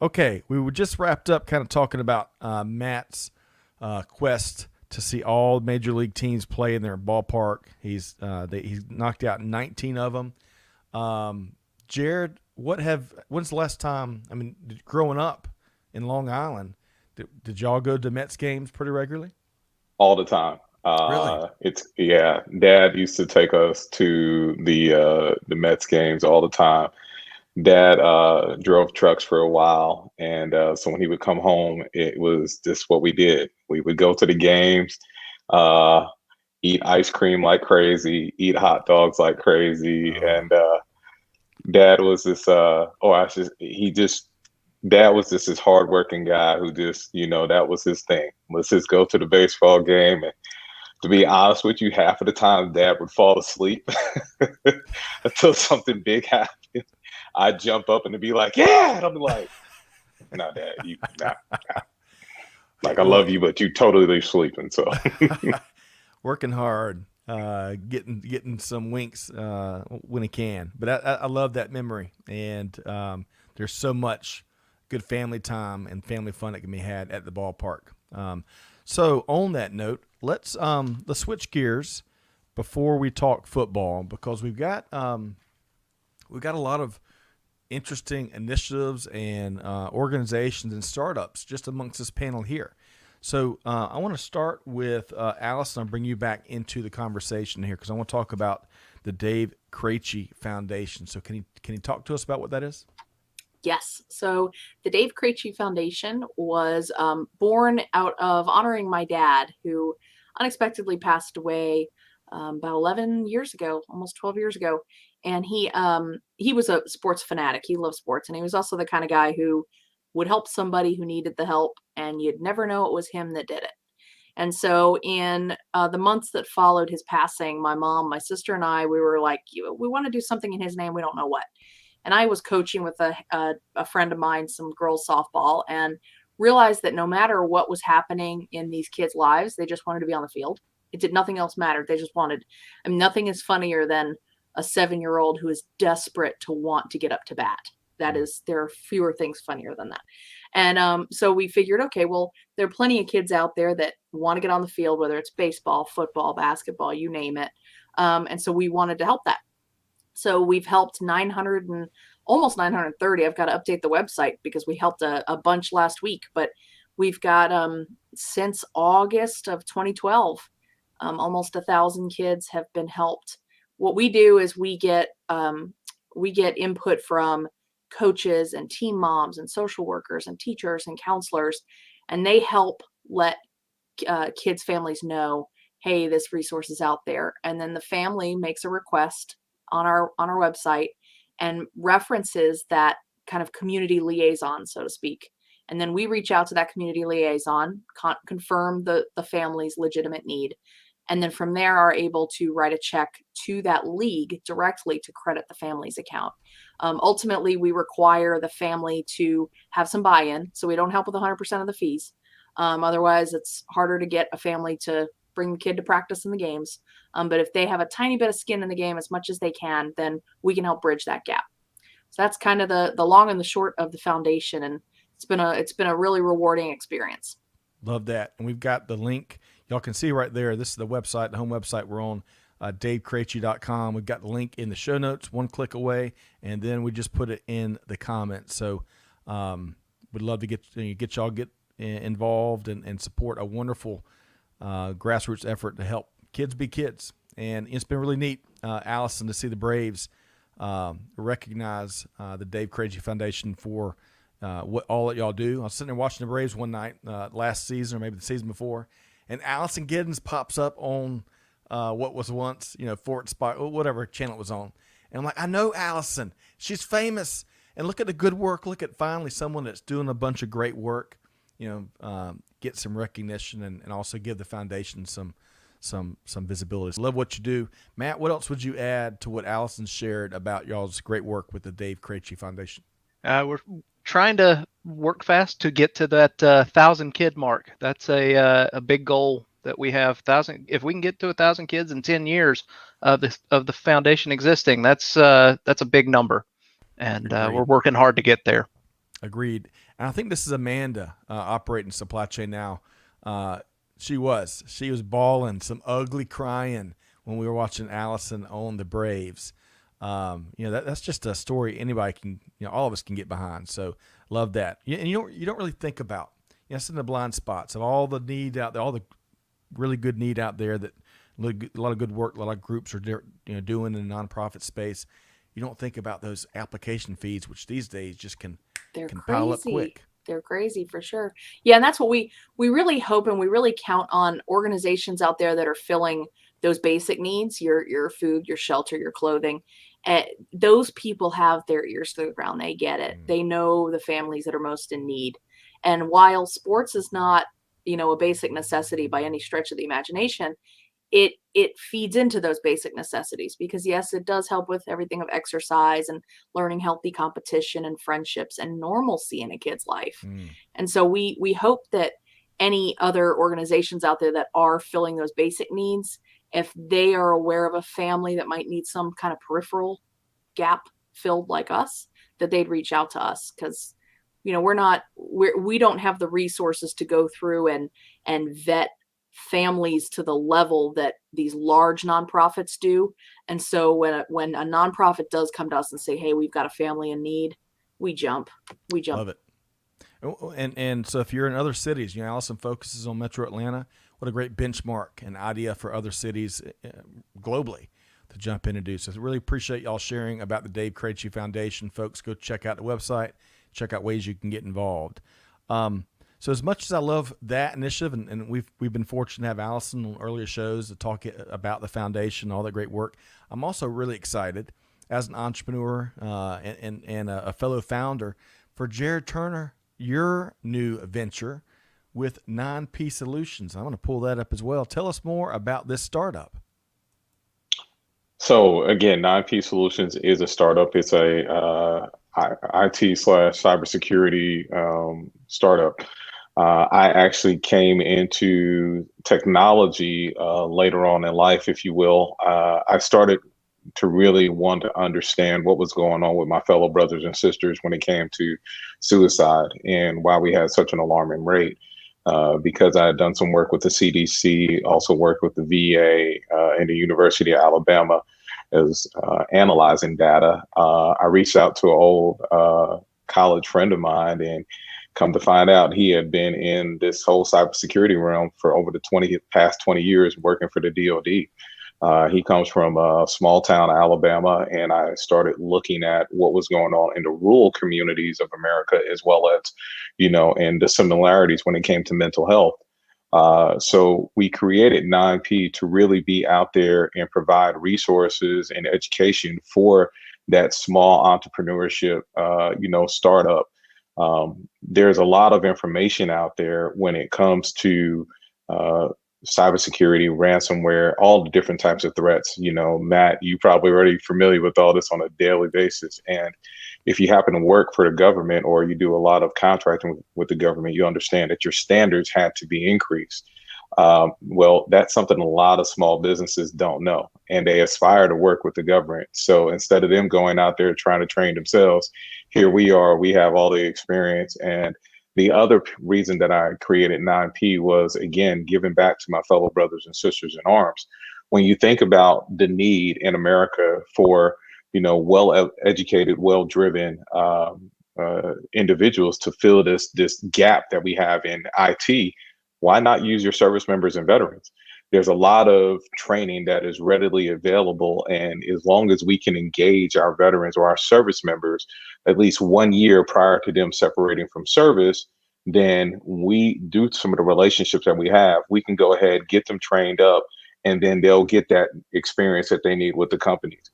Speaker 1: Okay, we were just wrapped up kind of talking about Matt's quest to see all major league teams play in their ballpark. He's knocked out 19 of them. Jarrad, when's the last time? I mean, growing up in Long Island, did y'all go to Mets games pretty regularly?
Speaker 5: All the time.
Speaker 1: Really?
Speaker 5: Dad used to take us to the Mets games all the time. Dad drove trucks for a while, and so when he would come home, it was just what we did. We would go to the games, eat ice cream like crazy, eat hot dogs like crazy, and Dad was this. Dad was just this hardworking guy who just, that was his thing. Let's just go to the baseball game. And to be honest with you, half of the time Dad would fall asleep until something big happened. I'd jump up and be like, yeah, and I'll be like, no, Dad, nah. Like, I love you, but you totally sleeping. So
Speaker 1: working hard, getting some winks when he can. But I love that memory, and there's so much good family time and family fun that can be had at the ballpark. So on that note, let's switch gears before we talk football, because we've got a lot of interesting initiatives and organizations and startups just amongst this panel here. So I want to start with Allison. I'll bring you back into the conversation here because I want to talk about the Dave Krache Foundation. So can you talk to us about what that is?
Speaker 2: Yes. So the Dave Krache Foundation was born out of honoring my dad, who unexpectedly passed away about 11 years ago, almost 12 years ago. And he was a sports fanatic. He loved sports. And he was also the kind of guy who would help somebody who needed the help, and you'd never know it was him that did it. And so in the months that followed his passing, my mom, my sister, and I, we were like, we want to do something in his name. We don't know what. And I was coaching with a friend of mine, some girls softball, and realized that no matter what was happening in these kids' lives, they just wanted to be on the field. Nothing else mattered. They just wanted, nothing is funnier than a 7-year-old who is desperate to want to get up to bat. There are fewer things funnier than that. And so we figured, okay, well, there are plenty of kids out there that want to get on the field, whether it's baseball, football, basketball, you name it. And so we wanted to help that. So we've helped 900 and almost 930. I've got to update the website because we helped a bunch last week, but we've got since August of 2012, almost 1,000 kids have been helped. What we do is we get input from coaches and team moms and social workers and teachers and counselors, and they help let kids' families know, hey, this resource is out there. And then the family makes a request on our website and references that kind of community liaison, so to speak. And then we reach out to that community liaison, confirm the family's legitimate need, and then from there are able to write a check to that league directly to credit the family's account. Ultimately, we require the family to have some buy-in, so we don't help with 100% of the fees. Otherwise, it's harder to get a family to bring the kid to practice in the games. But if they have a tiny bit of skin in the game, as much as they can, then we can help bridge that gap. So that's kind of the long and the short of the foundation, and it's been a really rewarding experience.
Speaker 1: Love that. And we've got the link. Y'all can see right there. This is the website, the home website we're on, DaveKrache.com. We've got the link in the show notes, one click away, and then we just put it in the comments. So we'd love to get y'all involved and support a wonderful grassroots effort to help kids be kids. And it's been really neat, Allison, to see the Braves recognize the Dave Krache Foundation for what all that y'all do. I was sitting there watching the Braves one night last season, or maybe the season before, and Allison Giddens pops up on what was once, Fort Spot, whatever channel it was on. And I'm like, I know Allison. She's famous. And look at the good work. Look at finally someone that's doing a bunch of great work, get some recognition and also give the foundation some visibility. Love what you do. Matt, what else would you add to what Allison shared about y'all's great work with the Dave Krache Foundation?
Speaker 4: We're trying to work fast to get to that 1,000 kid mark. That's a big goal that we have. 1,000. If we can get to 1,000 kids in 10 years of the foundation existing, that's a big number, and we're working hard to get there.
Speaker 1: Agreed. And I think this is Amanda operating supply chain now. She was bawling, some ugly crying when we were watching Allison on the Braves. That's just a story anybody can, all of us can get behind. So love that. And you don't really think about, it's in the blind spots of all the need out there, all the really good need out there that a lot of good work, a lot of groups are doing in the nonprofit space. You don't think about those application fees, which these days just can pile up quick.
Speaker 2: They're crazy for sure. Yeah. And that's what we really hope, and we really count on organizations out there that are filling those basic needs, your food, your shelter, your clothing. Those people have their ears to the ground. They get it. They know the families that are most in need. And while sports is not, a basic necessity by any stretch of the imagination, it feeds into those basic necessities, because yes, it does help with everything of exercise and learning healthy competition and friendships and normalcy in a kid's life. And so we hope that any other organizations out there that are filling those basic needs, if they are aware of a family that might need some kind of peripheral gap filled like us, that they'd reach out to us, because we don't have the resources to go through and vet families to the level that these large nonprofits do. And so when a nonprofit does come to us and say, hey, we've got a family in need, we jump.
Speaker 1: Love it. And so if you're in other cities, Allison focuses on Metro Atlanta. What a great benchmark and idea for other cities globally to jump in and do. So I really appreciate y'all sharing about the Dave Krache Foundation. Folks, go check out the website, check out ways you can get involved. So as much as I love that initiative, and we've been fortunate to have Allison on earlier shows to talk about the foundation, all that great work, I'm also really excited as an entrepreneur and a fellow founder for Jarrad Turner, your new venture with 9P Solutions. I'm going to pull that up as well. Tell us more about this startup.
Speaker 5: So again, 9P Solutions is a startup. It's a IT/cybersecurity startup. I actually came into technology later on in life, if you will. I started to really want to understand what was going on with my fellow brothers and sisters when it came to suicide and why we had such an alarming rate. Because I had done some work with the CDC, also worked with the VA and the University of Alabama as analyzing data. I reached out to an old college friend of mine, and come to find out he had been in this whole cybersecurity realm for over the past 20 years working for the DoD. He comes from a small town, Alabama, and I started looking at what was going on in the rural communities of America, as well as, and the similarities when it came to mental health. So we created 9P to really be out there and provide resources and education for that small entrepreneurship, startup. There's a lot of information out there when it comes to cybersecurity, ransomware, all the different types of threats. Matt, you probably already familiar with all this on a daily basis. And if you happen to work for the government or you do a lot of contracting with the government, you understand that your standards had to be increased. Well, that's something a lot of small businesses don't know, and they aspire to work with the government. So instead of them going out there trying to train themselves, here we are, we have all the experience. And the other reason that I created 9P was, again, giving back to my fellow brothers and sisters in arms. When you think about the need in America for, well-educated, well-driven individuals to fill this gap that we have in IT, why not use your service members and veterans? There's a lot of training that is readily available. And as long as we can engage our veterans or our service members at least 1 year prior to them separating from service, then we do some of the relationships that we have. We can go ahead, get them trained up, and then they'll get that experience that they need with the companies.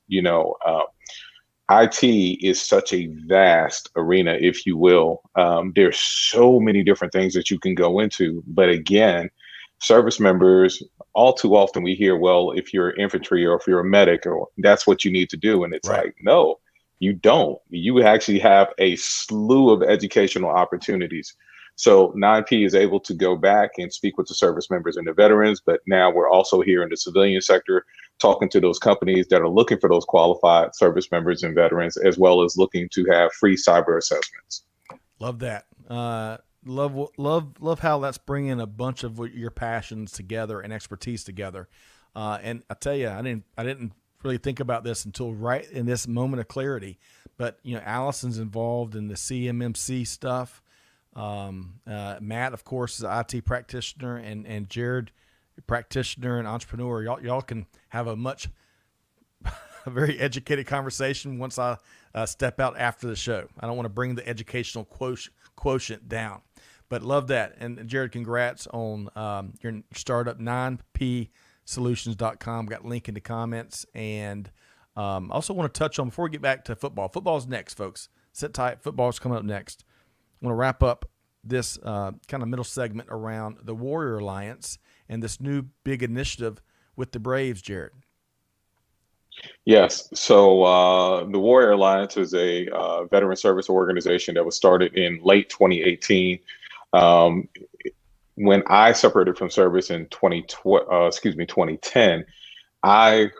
Speaker 5: IT is such a vast arena, if you will. There's so many different things that you can go into. But again, service members, all too often we hear, well, if you're infantry or if you're a medic, or that's what you need to do. And it's
Speaker 1: Right.
Speaker 5: like, no, you don't. You actually have a slew of educational opportunities. So 9P is able to go back and speak with the service members and the veterans, but now we're also here in the civilian sector talking to those companies that are looking for those qualified service members and veterans, as well as looking to have free cyber assessments.
Speaker 1: Love that. Love how that's bringing a bunch of your passions together and expertise together. And I tell you, I didn't really think about this until right in this moment of clarity. But Allison's involved in the CMMC stuff. Matt, of course, is an IT practitioner, and Jarrad, practitioner and entrepreneur. Y'all can have a very educated conversation once I step out after the show. I don't want to bring the educational quotient down, but love that. And Jarrad, congrats on your startup, 9psolutions.com. Got a link in the comments. And also want to touch on, before we get back to football. Football's next, folks. Sit tight. Football's coming up next. I want to wrap up this kind of middle segment around the Warrior Alliance and this new big initiative with the Braves, Jarrad.
Speaker 5: Yes. So the Warrior Alliance is a veteran service organization that was started in late 2018. When I separated from service in 2010, I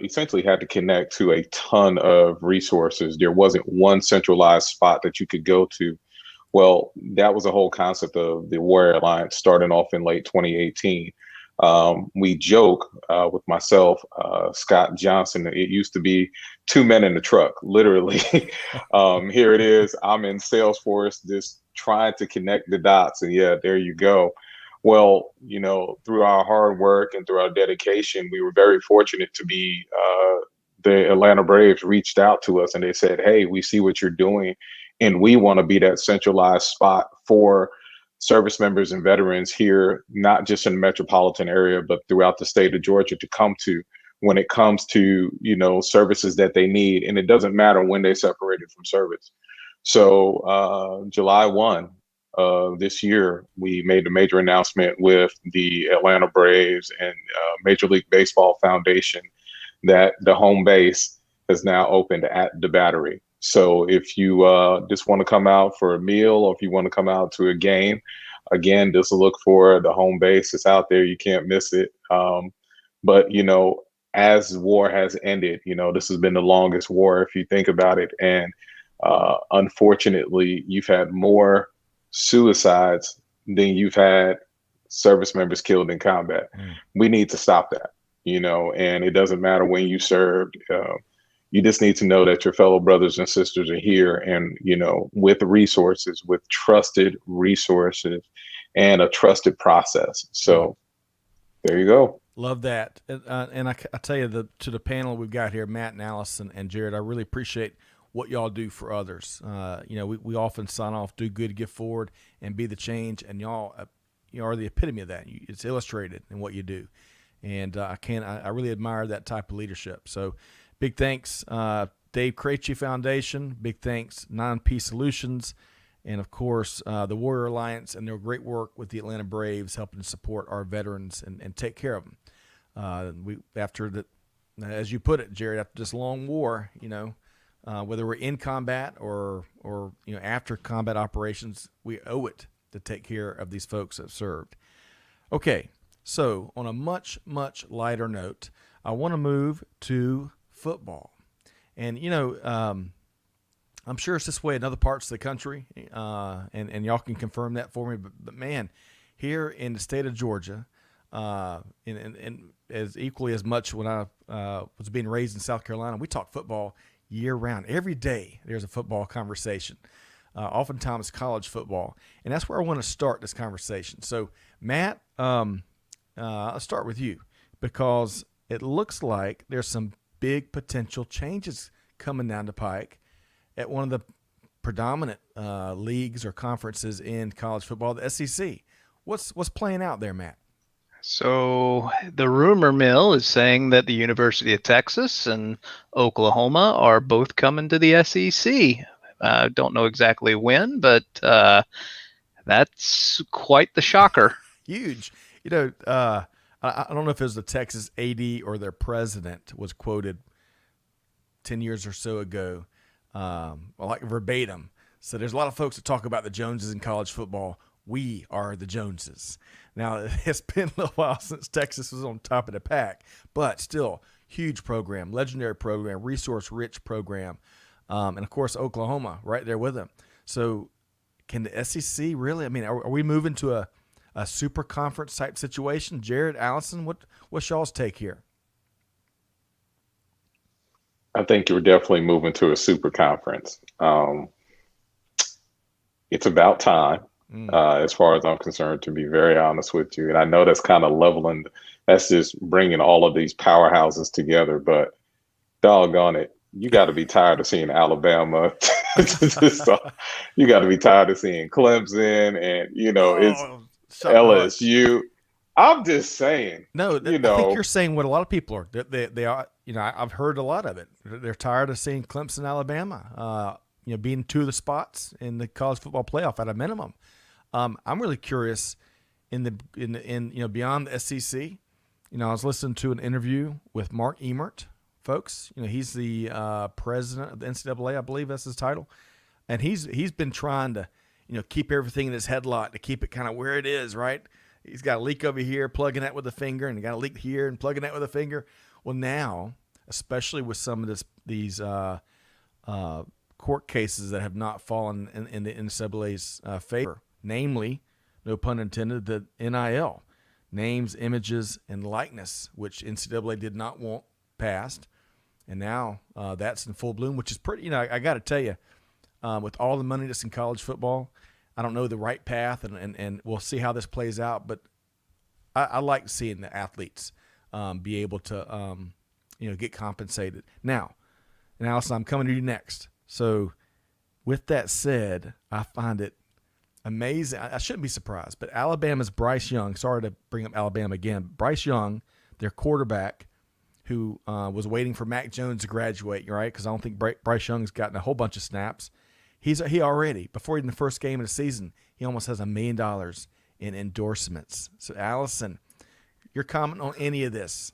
Speaker 5: essentially had to connect to a ton of resources. There wasn't one centralized spot that you could go to. Well, that was the whole concept of the Warrior Alliance, starting off in late 2018. We joke with myself, Scott Johnson, it used to be two men in the truck, literally. Here it is. I'm in Salesforce, just trying to connect the dots. And yeah, there you go. Well, through our hard work and through our dedication, we were very fortunate to be the Atlanta Braves reached out to us and they said, hey, we see what you're doing, and we want to be that centralized spot for service members and veterans here, not just in the metropolitan area, but throughout the state of Georgia to come to when it comes to, services that they need. And it doesn't matter when they separated from service. So July 1 this year, we made a major announcement with the Atlanta Braves and Major League Baseball Foundation that the home base has now opened at the Battery. So if you just want to come out for a meal, or if you want to come out to a game, again, just look for the home base. It's out there. You can't miss it. But, as war has ended, this has been the longest war, if you think about it. And unfortunately, you've had more suicides than you've had service members killed in combat. We need to stop that, and it doesn't matter when you served. You just need to know that your fellow brothers and sisters are here, and, with resources, with trusted resources and a trusted process. So there you go.
Speaker 1: Love that. And I tell you, to the panel we've got here, Matt and Allison and Jarrad, I really appreciate what y'all do for others. We often sign off, do good, give forward, and be the change. And y'all are the epitome of that. It's illustrated in what you do. And I really admire that type of leadership. So big thanks, Dave Krache Foundation. Big thanks, 9P Solutions. And, of course, the Warrior Alliance and their great work with the Atlanta Braves, helping to support our veterans and take care of them. As you put it, Jarrad, after this long war, whether we're in combat or after combat operations, we owe it to take care of these folks that served. Okay, So, on a much, much lighter note, I want to move to football. And, I'm sure it's this way in other parts of the country, and y'all can confirm that for me. But man, here in the state of Georgia, and as equally as much when I was being raised in South Carolina, we talk football year round. Every day there's a football conversation, oftentimes college football. And that's where I want to start this conversation. So, Matt, I'll start with you because it looks like there's some big potential changes coming down the pike at one of the predominant leagues or conferences in college football, the SEC. What's playing out there, Matt?
Speaker 4: So the rumor mill is saying that the University of Texas and Oklahoma are both coming to the SEC. Don't know exactly when, but that's quite the shocker.
Speaker 1: Huge. I don't know if it was the Texas AD or their president was quoted 10 years or so ago, like verbatim. So there's a lot of folks that talk about the Joneses in college football. We are the Joneses. Now, it's been a little while since Texas was on top of the pack, but still, huge program, legendary program, resource-rich program, and, of course, Oklahoma right there with them. So can the SEC really – I mean, are we moving to a super conference type situation? Jarrad, Allison, what's y'all's take here?
Speaker 5: I think you're definitely moving to a super conference. It's about time, as far as I'm concerned, to be very honest with you. And I know that's kind of leveling. That's just bringing all of these powerhouses together. But doggone it, you got to be tired of seeing Alabama. You got to be tired of seeing Clemson, and it's LSU. I'm just saying.
Speaker 1: No, I think you're saying what a lot of people are. They are. I've heard a lot of it. They're tired of seeing Clemson, Alabama, being two of the spots in the college football playoff at a minimum. I'm really curious in beyond the SEC. I was listening to an interview with Mark Emert, folks. He's the president of the NCAA, I believe that's his title, and he's been trying to keep everything in his headlock to keep it kind of where it is, right? He's got a leak over here, plugging that with a finger, and he got a leak here and plugging that with a finger. Well, now, especially with some of these court cases that have not fallen in the NCAA's favor, namely, no pun intended, the NIL, names, images, and likeness, which NCAA did not want passed, and now that's in full bloom, which is pretty. I got to tell you, with all the money that's in college football, I don't know the right path, and we'll see how this plays out. But I like seeing the athletes be able to get compensated. Now, and Allison, I'm coming to you next. So, with that said, I find it amazing. I shouldn't be surprised, but Alabama's Bryce Young. Sorry to bring up Alabama again. Bryce Young, their quarterback, who was waiting for Mac Jones to graduate, right? Because I don't think Bryce Young's gotten a whole bunch of snaps. He already, before even the first game of the season, he almost has $1 million in endorsements. So, Allison, your comment on any of this?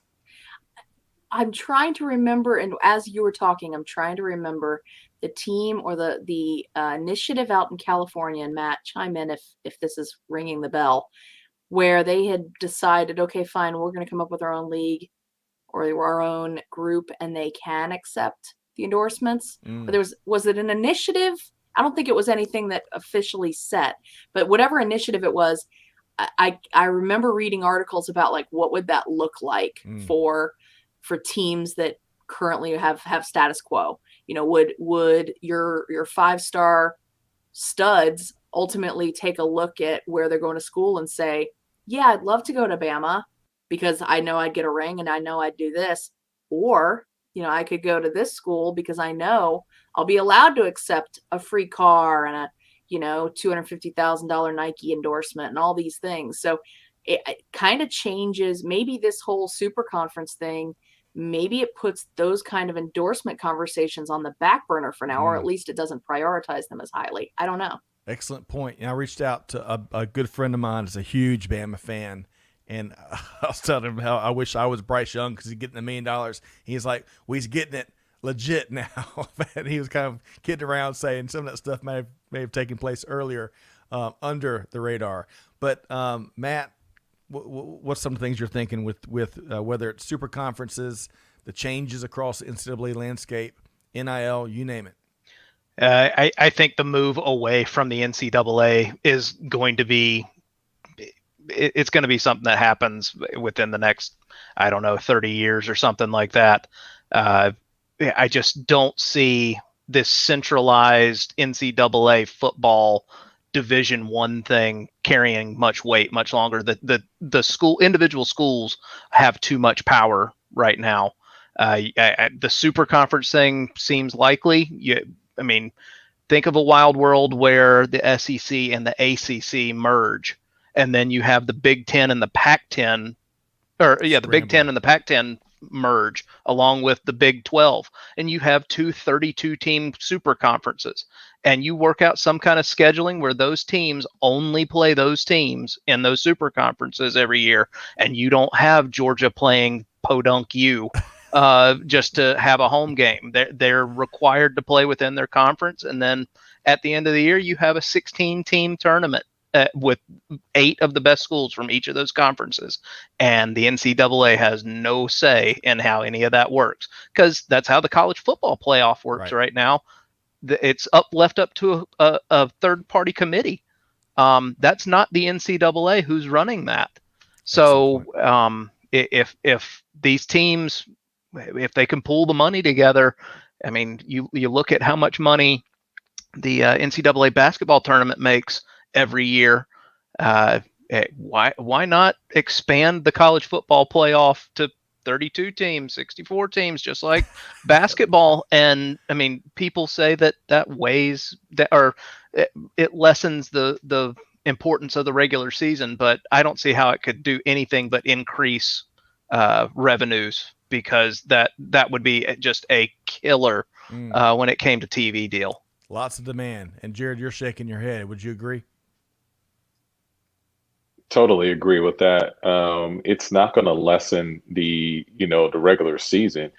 Speaker 2: I'm trying to remember, and as you were talking, I'm trying to remember the team or the initiative out in California, and Matt, chime in if this is ringing the bell, where they had decided, okay, fine, we're going to come up with our own league or our own group, and they can accept the endorsements. But was it an initiative? I don't think it was anything that officially set, but whatever initiative it was, I remember reading articles about like what would that look like for teams that currently have status quo. Would your 5-star studs ultimately take a look at where they're going to school and say, yeah, I'd love to go to Bama because I know I'd get a ring and I know I'd do this, or I could go to this school because I know I'll be allowed to accept a free car and a $250,000 Nike endorsement and all these things. So it kind of changes. Maybe this whole super conference thing, maybe it puts those kind of endorsement conversations on the back burner for now, or at least it doesn't prioritize them as highly. I don't know. Excellent
Speaker 1: point. I reached out to a good friend of mine who's a huge Bama fan, and I was telling him how I wish I was Bryce Young because he's getting $1 million. He's like, well, he's getting it legit now. And he was kind of kidding around saying some of that stuff may have taken place earlier under the radar. But Matt, what's some things you're thinking with whether it's super conferences, the changes across the NCAA landscape, NIL, you name it?
Speaker 4: I think the move away from the NCAA is going to be, it's going to be something that happens within the next, I don't know, 30 years or something like that. I just don't see this centralized NCAA football Division I thing carrying much weight much longer. The individual schools have too much power right now. The super conference thing seems likely. I mean, think of a wild world where the SEC and the ACC merge, and then you have the Big Ten and the Pac-10, the Big Ten and the Pac-10 merge along with the Big 12, and you have 32-team super conferences, and you work out some kind of scheduling where those teams only play those teams in those super conferences every year, and you don't have Georgia playing Podunk U just to have a home game. They're required to play within their conference, and then at the end of the year you have a 16-team tournament with 8 of the best schools from each of those conferences, and the NCAA has no say in how any of that works, because that's how the college football playoff works right now. It's left up to a third-party committee. That's not the NCAA who's running that. So if these teams, if they can pull the money together, I mean, you look at how much money the NCAA basketball tournament makes every year. Why not expand the college football playoff to 32 teams, 64 teams, just like basketball? And I mean, people say that weighs that, or it lessens the importance of the regular season, but I don't see how it could do anything but increase revenues, because that would be just a killer when it came to TV deal.
Speaker 1: Lots of demand. And Jarrad, you're shaking your head. Would you agree?
Speaker 5: Totally agree with that. It's not going to lessen the regular season.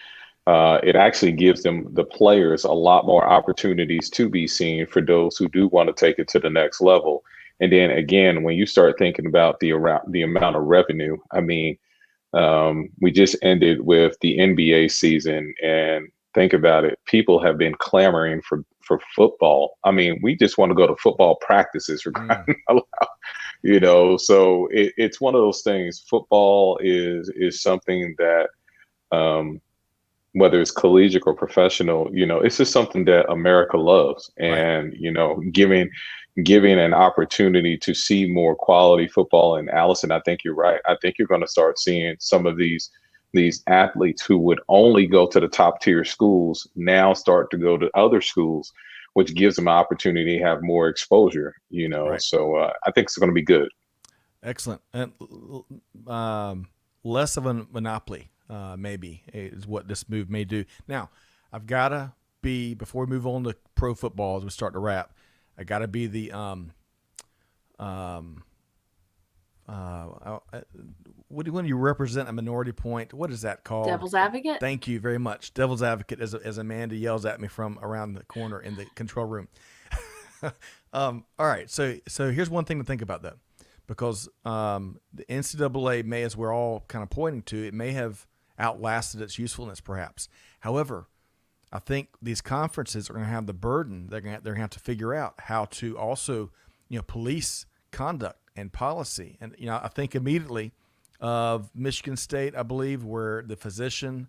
Speaker 5: It actually gives the players a lot more opportunities to be seen for those who do want to take it to the next level. And then again, when you start thinking about the amount of revenue, I mean, we just ended with the NBA season, and think about it. People have been clamoring for football. I mean, we just want to go to football practices for crying out loud. So it's one of those things. Football is something that, whether it's collegiate or professional, it's just something that America loves. And, giving an opportunity to see more quality football. And Allison, I think you're right. I think you're going to start seeing some of these athletes who would only go to the top tier schools now start to go to other schools, which gives them an opportunity to have more exposure, So I think it's going to be good.
Speaker 1: Excellent. And less of a monopoly, maybe, is what this move may do. Now, I've got to be, before we move on to pro football, as we start to wrap, I got to be the when you represent a minority point, what is that called?
Speaker 2: Devil's advocate.
Speaker 1: Thank you very much. Devil's advocate, as Amanda yells at me from around the corner in the control room. All right, so here's one thing to think about, though, because the NCAA may, as we're all kind of pointing to, it may have outlasted its usefulness, perhaps. However, I think these conferences are going to have the burden. They're going to have to figure out how to also, police conduct and policy. And, I think immediately of Michigan State, I believe, where the physician,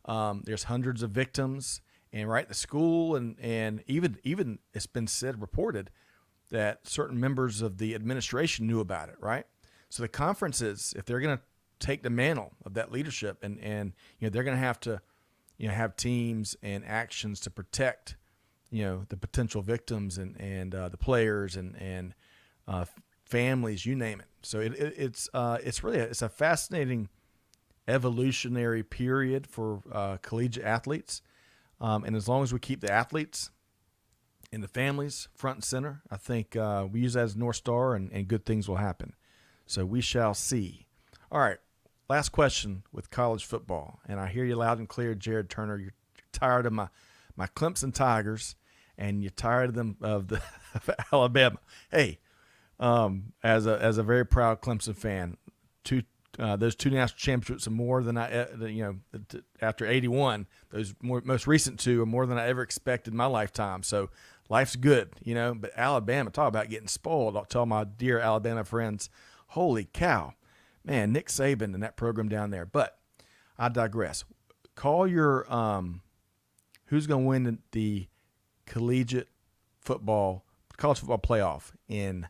Speaker 1: there's hundreds of victims, and the school and even it's been reported that certain members of the administration knew about it, right? So the conferences, if they're going to take the mantle of that leadership, and they're going to have to, have teams and actions to protect, the potential victims and the players and families, you name it. So it's really it's a fascinating evolutionary period for collegiate athletes, and as long as we keep the athletes and the families front and center, I think we use that as North Star, and good things will happen. So we shall see. All right, last question with college football, and I hear you loud and clear, Jarrad Turner. You're tired of my Clemson Tigers, and you're tired of them of Alabama. Hey. As a very proud Clemson fan, those two national championships are more than after 81, those most recent two are more than I ever expected in my lifetime. So life's good, but Alabama, talk about getting spoiled. I'll tell my dear Alabama friends, holy cow, man, Nick Saban and that program down there. But I digress. Call your who's going to win the college football playoff in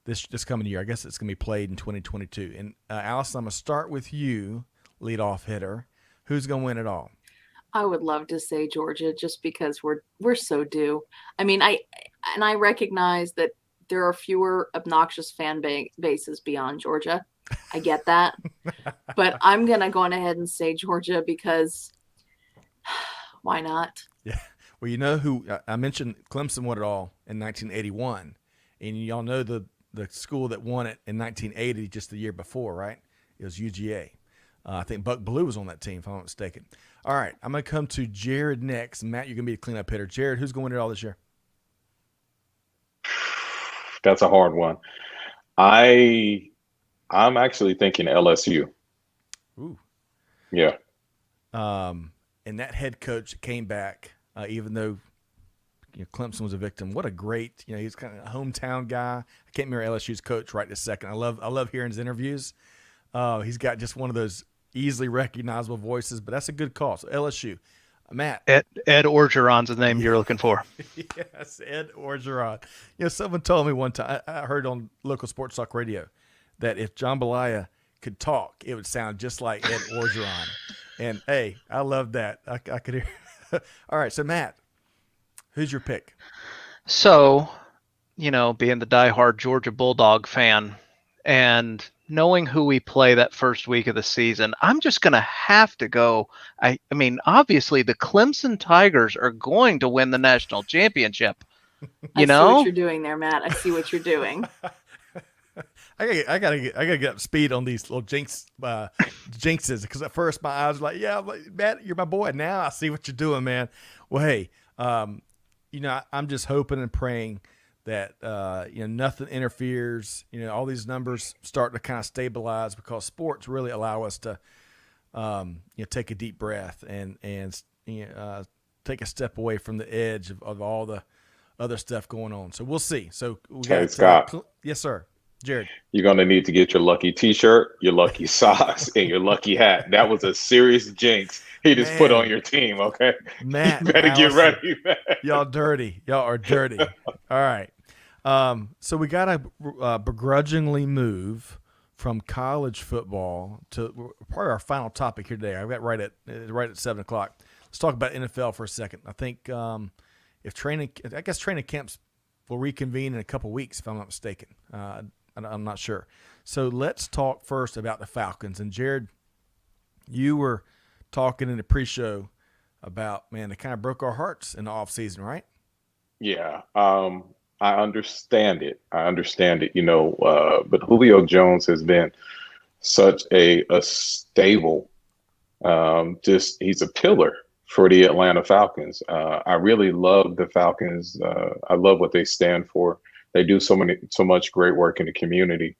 Speaker 1: this coming year. I guess it's going to be played in 2022. And Allison, I'm going to start with you, leadoff hitter. Who's going to win it all?
Speaker 2: I would love to say Georgia, just because we're so due. I mean, I recognize that there are fewer obnoxious fan bases beyond Georgia. I get that. But I'm going to go on ahead and say Georgia because why not?
Speaker 1: Yeah. Well, you know who I mentioned Clemson won it all in 1981. And y'all know the school that won it in 1980, just the year before, right? It was UGA. I think Buck Blue was on that team, if I'm not mistaken. All right, I'm going to come to Jarrad next. Matt, you're going to be a cleanup hitter. Jarrad, who's going to win it all this year?
Speaker 5: That's a hard one. I'm actually thinking LSU.
Speaker 1: Ooh.
Speaker 5: Yeah.
Speaker 1: And that head coach came back, even though Clemson was a victim. What a great, he's kind of a hometown guy. I can't remember LSU's coach right this second. I love hearing his interviews. He's got just one of those easily recognizable voices, but that's a good call. So LSU. Matt.
Speaker 4: Ed Orgeron's the name you're looking for.
Speaker 1: Yes, Ed Orgeron. Someone told me one time, I heard on local sports talk radio, that if jambalaya could talk, it would sound just like Ed Orgeron. And, hey, I love that. I could hear. All right, so Matt, who's your pick?
Speaker 4: So, being the diehard Georgia Bulldog fan and knowing who we play that first week of the season, I'm just going to have to go. I mean, obviously the Clemson Tigers are going to win the national championship.
Speaker 2: I see what you're doing there, Matt. I see what you're doing.
Speaker 1: I gotta get up to speed on these little jinxes, because at first my eyes were like, yeah, Matt, you're my boy. Now I see what you're doing, man. Well, hey, I'm just hoping and praying that nothing interferes. All these numbers start to kind of stabilize, because sports really allow us to take a deep breath and take a step away from the edge of all the other stuff going on. So we'll see. So we got
Speaker 5: Scott.
Speaker 1: Yes, sir. Jarrad.
Speaker 5: You're going to need to get your lucky T-shirt, your lucky socks, and your lucky hat. That was a serious jinx he just put on your team, okay?
Speaker 1: Matt,
Speaker 5: you better get ready, man.
Speaker 1: Y'all dirty. Y'all are dirty. All right. So we got to begrudgingly move from college football to probably our final topic here today. I've got right at 7 o'clock. Let's talk about NFL for a second. I think if training camps will reconvene in a couple weeks, if I'm not mistaken. I'm not sure. So let's talk first about the Falcons. And Jarrad, you were talking in the pre-show about, man, they kind of broke our hearts in the offseason, right?
Speaker 5: Yeah. I understand it. But Julio Jones has been such a stable, he's a pillar for the Atlanta Falcons. I really love the Falcons. I love what they stand for. They do so much great work in the community,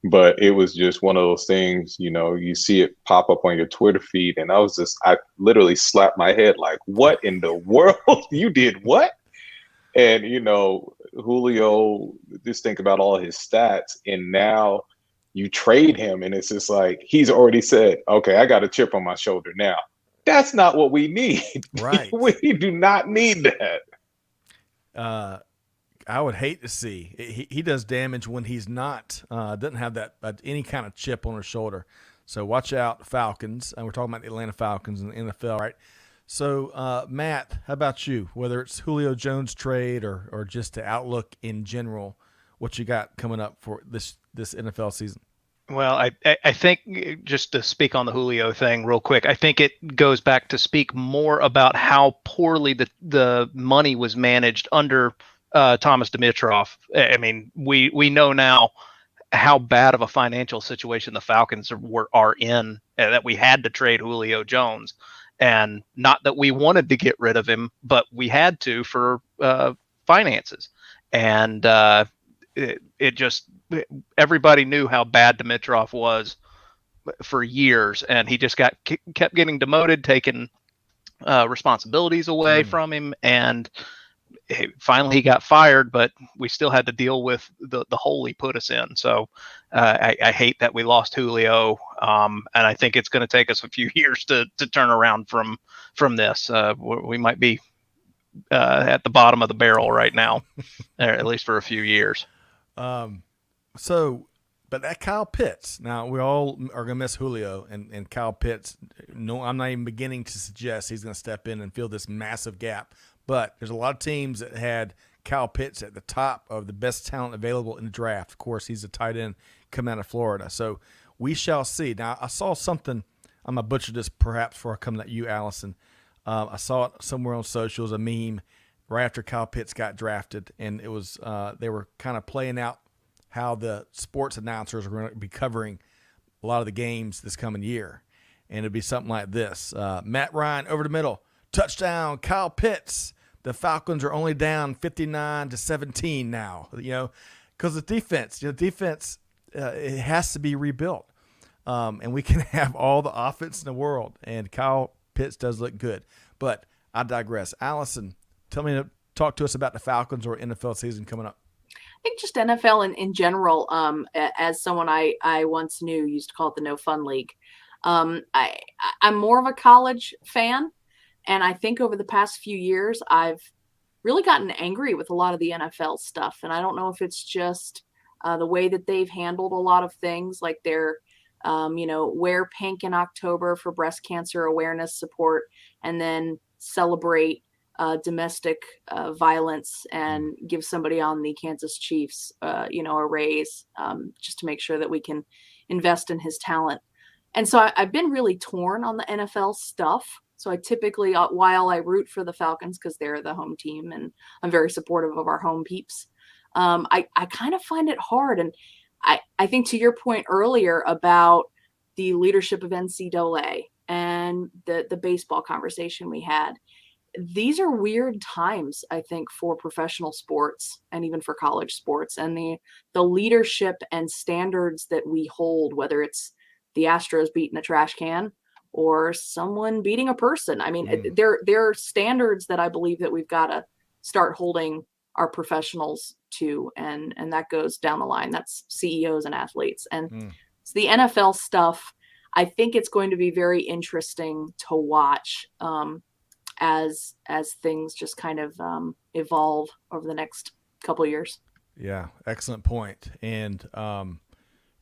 Speaker 5: but it was just one of those things, you see it pop up on your Twitter feed. And I literally slapped my head like, what in the world? You did what? And, Julio, just think about all his stats, and now you trade him, and it's just like, he's already said, okay, I got a chip on my shoulder now. That's not what we need.
Speaker 1: Right.
Speaker 5: We do not need
Speaker 1: that. I would hate to see. He does damage when he's not, doesn't have that any kind of chip on his shoulder. So watch out, Falcons. And we're talking about the Atlanta Falcons in the NFL, right? So, Matt, how about you? Whether it's Julio Jones trade or just the outlook in general, what you got coming up for this NFL season?
Speaker 4: Well, I think, just to speak on the Julio thing real quick, I think it goes back to speak more about how poorly the money was managed under Thomas Dimitroff. I mean, we know now how bad of a financial situation the Falcons are in, that we had to trade Julio Jones. And not that we wanted to get rid of him, but we had to for finances. And it just everybody knew how bad Dimitrov was for years, and he just kept getting demoted, taking responsibilities away from him, and finally he got fired, but we still had to deal with the hole he put us in. So I hate that we lost Julio, and I think it's going to take us a few years to turn around from this. We might be at the bottom of the barrel right now, or at least for a few years.
Speaker 1: But that Kyle Pitts, now we all are going to miss Julio, and Kyle Pitts, no, I'm not even beginning to suggest he's going to step in and fill this massive gap. But there's a lot of teams that had Kyle Pitts at the top of the best talent available in the draft. Of course, he's a tight end coming out of Florida. So we shall see. Now, I saw something, I'm going to butcher this perhaps before I come at you, Allison. I saw it somewhere on socials, a meme, right after Kyle Pitts got drafted, and it was they were kind of playing out how the sports announcers are going to be covering a lot of the games this coming year. And it'd be something like this. Matt Ryan over the middle. Touchdown, Kyle Pitts. The Falcons are only down 59-17 now, because the defense, it has to be rebuilt. And we can have all the offense in the world, and Kyle Pitts does look good. But I digress. Allison, talk to us about the Falcons or NFL season coming up.
Speaker 2: I think just NFL in general, as someone I once knew used to call it the no fun league. I'm more of a college fan, and I think over the past few years I've really gotten angry with a lot of the NFL stuff, and I don't know if it's just the way that they've handled a lot of things, like their wear pink in October for breast cancer awareness support, and then celebrate domestic violence and give somebody on the Kansas Chiefs, a raise, just to make sure that we can invest in his talent. And so I've been really torn on the NFL stuff. So I typically, while I root for the Falcons because they're the home team and I'm very supportive of our home peeps, I kind of find it hard. And I think to your point earlier about the leadership of NCAA and the baseball conversation we had, these are weird times, I think, for professional sports and even for college sports, and the leadership and standards that we hold, whether it's the Astros beating a trash can or someone beating a person. I mean, there are standards that I believe that we've got to start holding our professionals to, and that goes down the line. That's CEOs and athletes. And so the NFL stuff, I think it's going to be very interesting to watch as things just kind of evolve over the next couple of years.
Speaker 1: Yeah, excellent point. And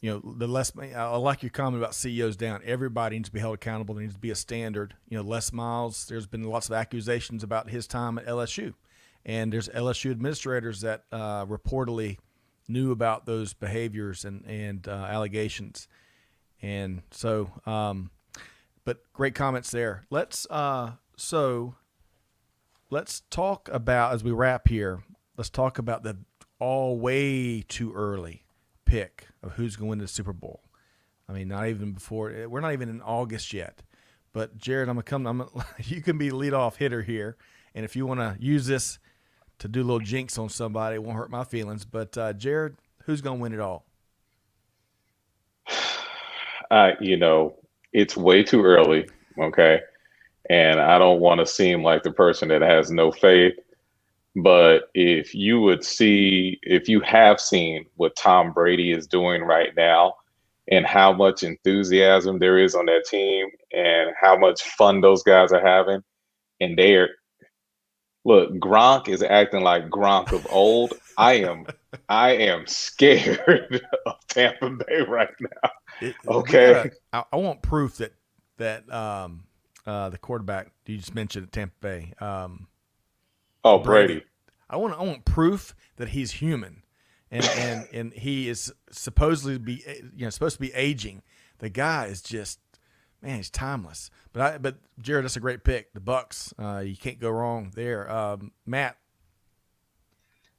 Speaker 1: the less, I like your comment about CEOs down. Everybody needs to be held accountable. There needs to be a standard. Les Miles, there's been lots of accusations about his time at LSU, and there's LSU administrators that reportedly knew about those behaviors and allegations. And so, but great comments there. Let's talk about, as we wrap here, let's talk about the way too early pick of who's going to win the Super Bowl. I mean, not even before, we're not even in August yet. But Jarrad, you can be leadoff hitter here, and if you want to use this to do a little jinx on somebody, it won't hurt my feelings. But Jarrad, who's going to win it all?
Speaker 5: It's way too early, okay? And I don't want to seem like the person that has no faith. But if you have seen what Tom Brady is doing right now and how much enthusiasm there is on that team and how much fun those guys are having, and Gronk is acting like Gronk of old. I am scared of Tampa Bay right now. Okay.
Speaker 1: I want proof that the quarterback you just mentioned at Tampa Bay.
Speaker 5: Brady.
Speaker 1: I want proof that he's human, and he is supposed to be aging. The guy is just, man, he's timeless. But Jarrad, that's a great pick. The Bucks, you can't go wrong there. Matt,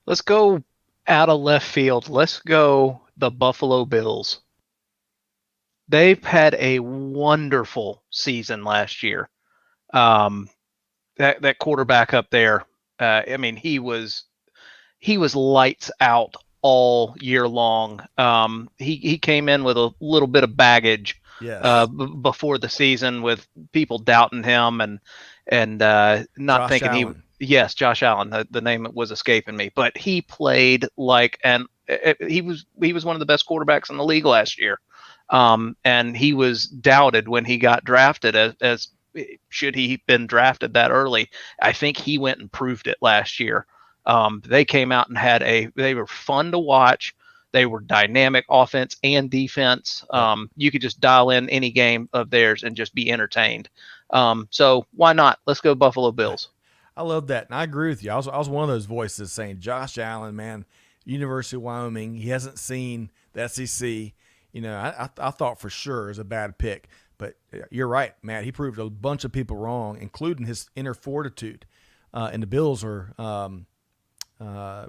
Speaker 4: let's go out of left field. Let's go the Buffalo Bills. They've had a wonderful season last year. That quarterback up there, he was lights out all year long. He came in with a little bit of baggage
Speaker 1: Yes.
Speaker 4: before the season, with people doubting him and not
Speaker 1: Josh
Speaker 4: thinking
Speaker 1: Allen.
Speaker 4: Yes, Josh Allen. The name was escaping me, but he played like he was one of the best quarterbacks in the league last year. And he was doubted when he got drafted as should he been drafted that early. I think he went and proved it last year. They came out and they were fun to watch. They were dynamic offense and defense. You could just dial in any game of theirs and just be entertained. So why not? Let's go Buffalo Bills.
Speaker 1: I love that. And I agree with you. I was one of those voices saying Josh Allen, man, University of Wyoming, he hasn't seen the SEC. You know, I thought for sure it was a bad pick. But you're right, Matt. He proved a bunch of people wrong, including his inner fortitude. And the Bills are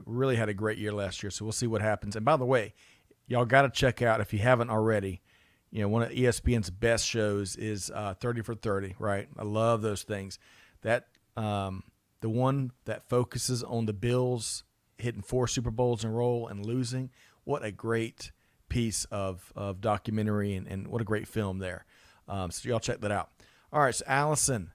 Speaker 1: really had a great year last year, so we'll see what happens. And by the way, y'all got to check out, if you haven't already, you know, one of ESPN's best shows is 30 for 30, right? I love those things. That the one that focuses on the Bills hitting 4 Super Bowls in a row and losing, what a great piece of documentary and what a great film there. So y'all check that out. All right, so Allison,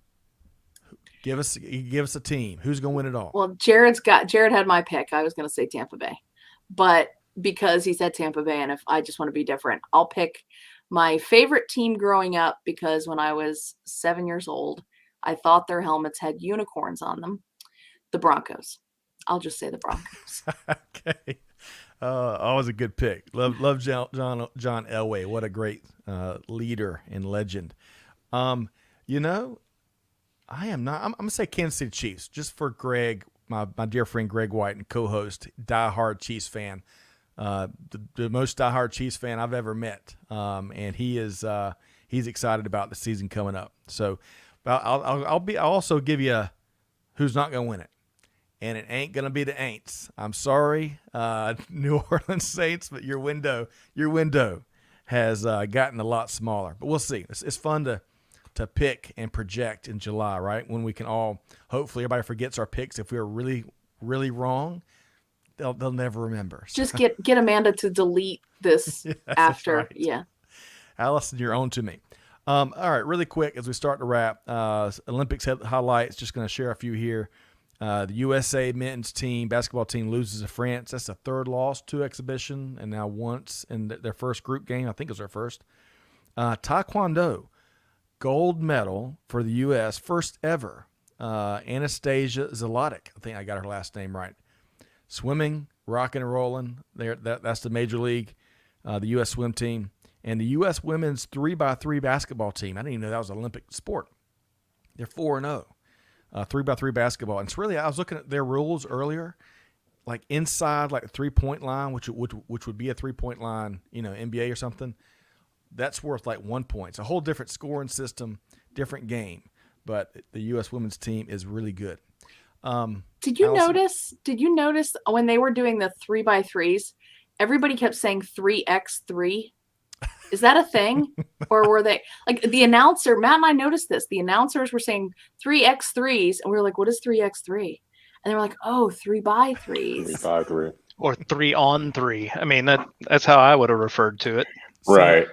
Speaker 1: give us a team. Who's going to win it all?
Speaker 2: Well, Jarrad had my pick. I was going to say Tampa Bay, but because he said Tampa Bay, and if I just want to be different, I'll pick my favorite team growing up, because when I was 7 years old, I thought their helmets had unicorns on them. The Broncos. I'll just say the Broncos.
Speaker 1: Okay. Always a good pick. Love John Elway. What a great leader and legend. You know, I'm going to say Kansas City Chiefs, just for Greg, my dear friend Greg White and co-host, diehard Chiefs fan. The most diehard Chiefs fan I've ever met. And he's excited about the season coming up. So I'll also give you who's not going to win it. And it ain't going to be the Aints. I'm sorry, New Orleans Saints, but your window has gotten a lot smaller. But we'll see. It's fun to pick and project in July, right? When we can all, hopefully everybody forgets our picks. If we were really, really wrong, they'll never remember.
Speaker 2: Just get Amanda to delete this after.
Speaker 1: Right.
Speaker 2: Yeah.
Speaker 1: Allison, you're on to me. All right, really quick as we start to wrap, Olympics highlights, just going to share a few here. The USA men's team, basketball team, loses to France. That's the third loss to exhibition, and now once in their first group game. I think it was their first. Taekwondo, gold medal for the U.S., first ever. Anastasia Zolotic, I think I got her last name right. Swimming, rocking and rolling. That's the major league, the U.S. swim team. And the U.S. women's 3x3 basketball team. I didn't even know that was an Olympic sport. They're 4-0. 3x3 basketball. And it's really, I was looking at their rules earlier, like inside like the 3-point line, which would be a 3-point line, you know, NBA or something. That's worth like 1 point. It's a whole different scoring system, different game. But the U.S. women's team is really good.
Speaker 2: Did you
Speaker 1: Allison?
Speaker 2: notice when they were doing the 3x3s, everybody kept saying 3x3? Is that a thing? Or were they like the announcer? Matt and I noticed this. The announcers were saying 3x3s, and we were like, what is 3x3? And they were like, oh, 3x3s.
Speaker 5: 3x3.
Speaker 4: Or 3-on-3. I mean, that's how I would have referred to it.
Speaker 5: Right.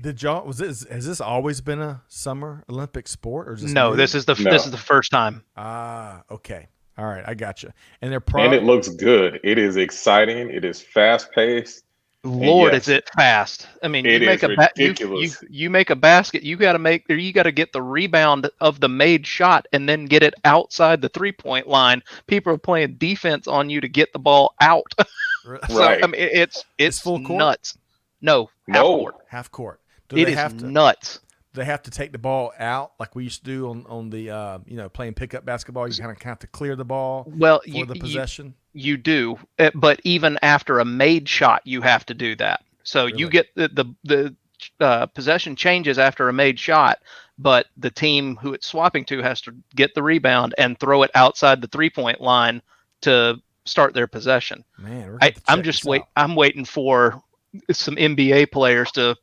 Speaker 1: Has this always been a summer Olympic sport, or is this
Speaker 4: No,
Speaker 1: new?
Speaker 4: this is the first time.
Speaker 1: Okay. All right, I got you. And
Speaker 5: And it looks good. It is exciting. It is fast paced.
Speaker 4: Lord,
Speaker 5: yes,
Speaker 4: is it fast? I mean,
Speaker 5: it
Speaker 4: you make
Speaker 5: is ridiculous.
Speaker 4: you make a basket. You got to get the rebound of the made shot and then get it outside the 3-point line. People are playing defense on you to get the ball out. So,
Speaker 5: Right.
Speaker 4: I mean, it's
Speaker 1: full court?
Speaker 4: Nuts. No,
Speaker 1: half court.
Speaker 4: It is nuts.
Speaker 1: They have to take the ball out like we used to do on the playing pickup basketball. You kind of have to clear the ball for the possession.
Speaker 4: You do, but even after a made shot, you have to do that. So
Speaker 1: Really?
Speaker 4: you get the possession changes after a made shot, but the team who it's swapping to has to get the rebound and throw it outside the 3-point line to start their possession.
Speaker 1: Man,
Speaker 4: I'm waiting for some NBA players to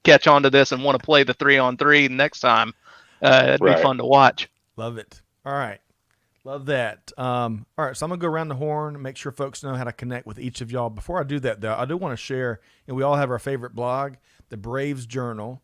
Speaker 4: catch on to this and want to play the 3-on-3 next time. It'd be fun to watch.
Speaker 1: Love it. All right. Love that. All right, so I'm gonna go around the horn, make sure folks know how to connect with each of y'all. Before I do that, though, I do want to share. We all have our favorite blog. The Braves Journal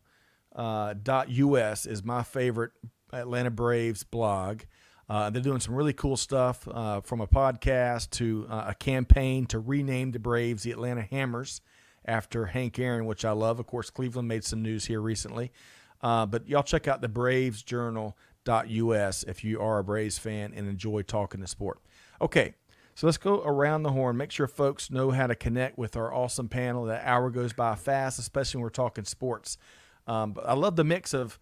Speaker 1: .us is my favorite Atlanta Braves blog. They're doing some really cool stuff, from a podcast to a campaign to rename the Braves the Atlanta Hammers after Hank Aaron, which I love. Of course, Cleveland made some news here recently. But y'all check out the Braves Journal .us if you are a Braves fan and enjoy talking the sport. Okay, so let's go around the horn. Make sure folks know how to connect with our awesome panel. That hour goes by fast, especially when we're talking sports. But I love the mix of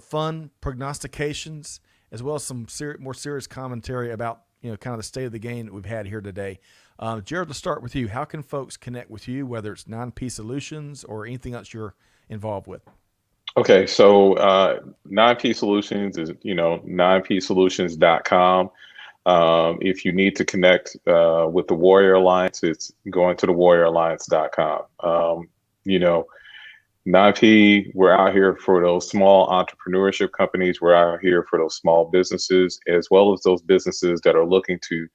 Speaker 1: fun prognostications as well as some more serious commentary about kind of the state of the game that we've had here today. Jarrad, let's start with you. How can folks connect with you, whether it's 9P Solutions or anything else you're involved with?
Speaker 5: Okay, so 9P Solutions is, 9psolutions.com. If you need to connect with the Warrior Alliance, it's going to the warrioralliance.com. 9P, we're out here for those small entrepreneurship companies. We're out here for those small businesses, as well as those businesses that are looking to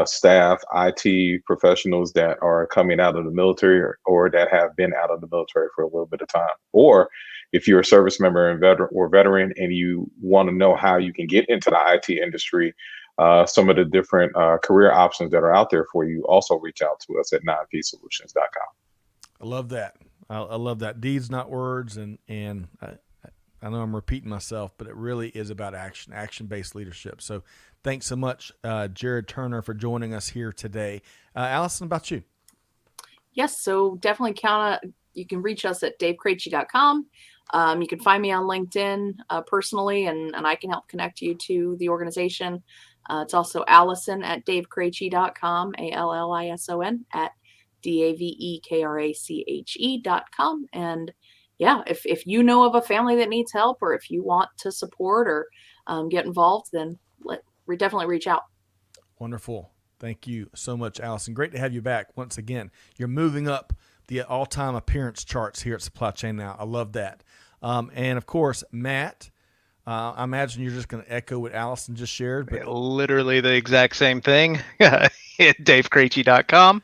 Speaker 5: staff IT professionals that are coming out of the military or that have been out of the military for a little bit of time. Or if you're a service member and veteran and you want to know how you can get into the IT industry, some of the different career options that are out there for you, also reach out to us at 9psolutions.com.
Speaker 1: I love that. I love that. Deeds, not words. And I know I'm repeating myself, but it really is about action-based leadership. So thanks so much, Jarrad Turner, for joining us here today. Allison, about you?
Speaker 2: Yes, so definitely you can reach us at davekrache.com. You can find me on LinkedIn personally, and I can help connect you to the organization. It's also Allison at davekrache.com, ALLISON at DAVEKRACHE.com. And yeah, if you know of a family that needs help, or if you want to support or get involved, then definitely reach out.
Speaker 1: Wonderful. Thank you so much, Allison. Great to have you back once again. You're moving up the all-time appearance charts here at Supply Chain Now. I love that. And of course, Matt, I imagine you're just going to echo what Allison just shared. But
Speaker 4: literally the exact same thing. DaveKrache.com.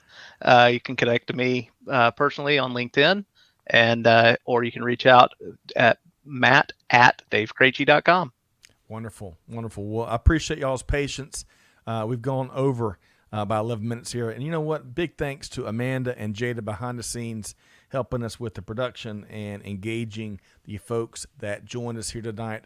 Speaker 4: You can connect to me personally on LinkedIn, and or you can reach out at matt@davekrache.com.
Speaker 1: Wonderful. Well, I appreciate y'all's patience. We've gone over by 11 minutes here. And you know what? Big thanks to Amanda and Jada behind the scenes helping us with the production and engaging the folks that joined us here tonight.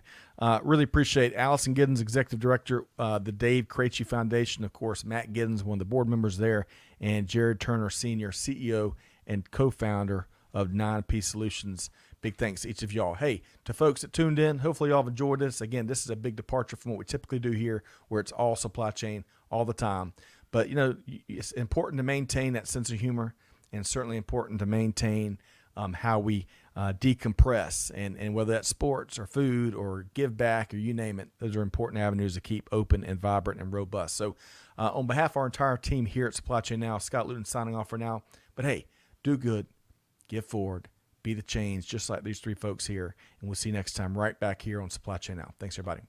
Speaker 1: Really appreciate Allison Giddens, Executive Director, the Dave Krache Foundation. Of course, Matt Giddens, one of the board members there, and Jarrad Turner Sr., CEO and co-founder of 9P Solutions. Big thanks to each of y'all. Hey, to folks that tuned in, hopefully y'all have enjoyed this. Again, this is a big departure from what we typically do here, where it's all supply chain all the time. But, it's important to maintain that sense of humor, and certainly important to maintain how we decompress, and whether that's sports or food or give back or you name it, those are important avenues to keep open and vibrant and robust. So on behalf of our entire team here at Supply Chain Now, Scott Luton signing off for now. But hey, do good, give forward, be the change, just like these three folks here. And we'll see you next time right back here on Supply Chain Now. Thanks, everybody.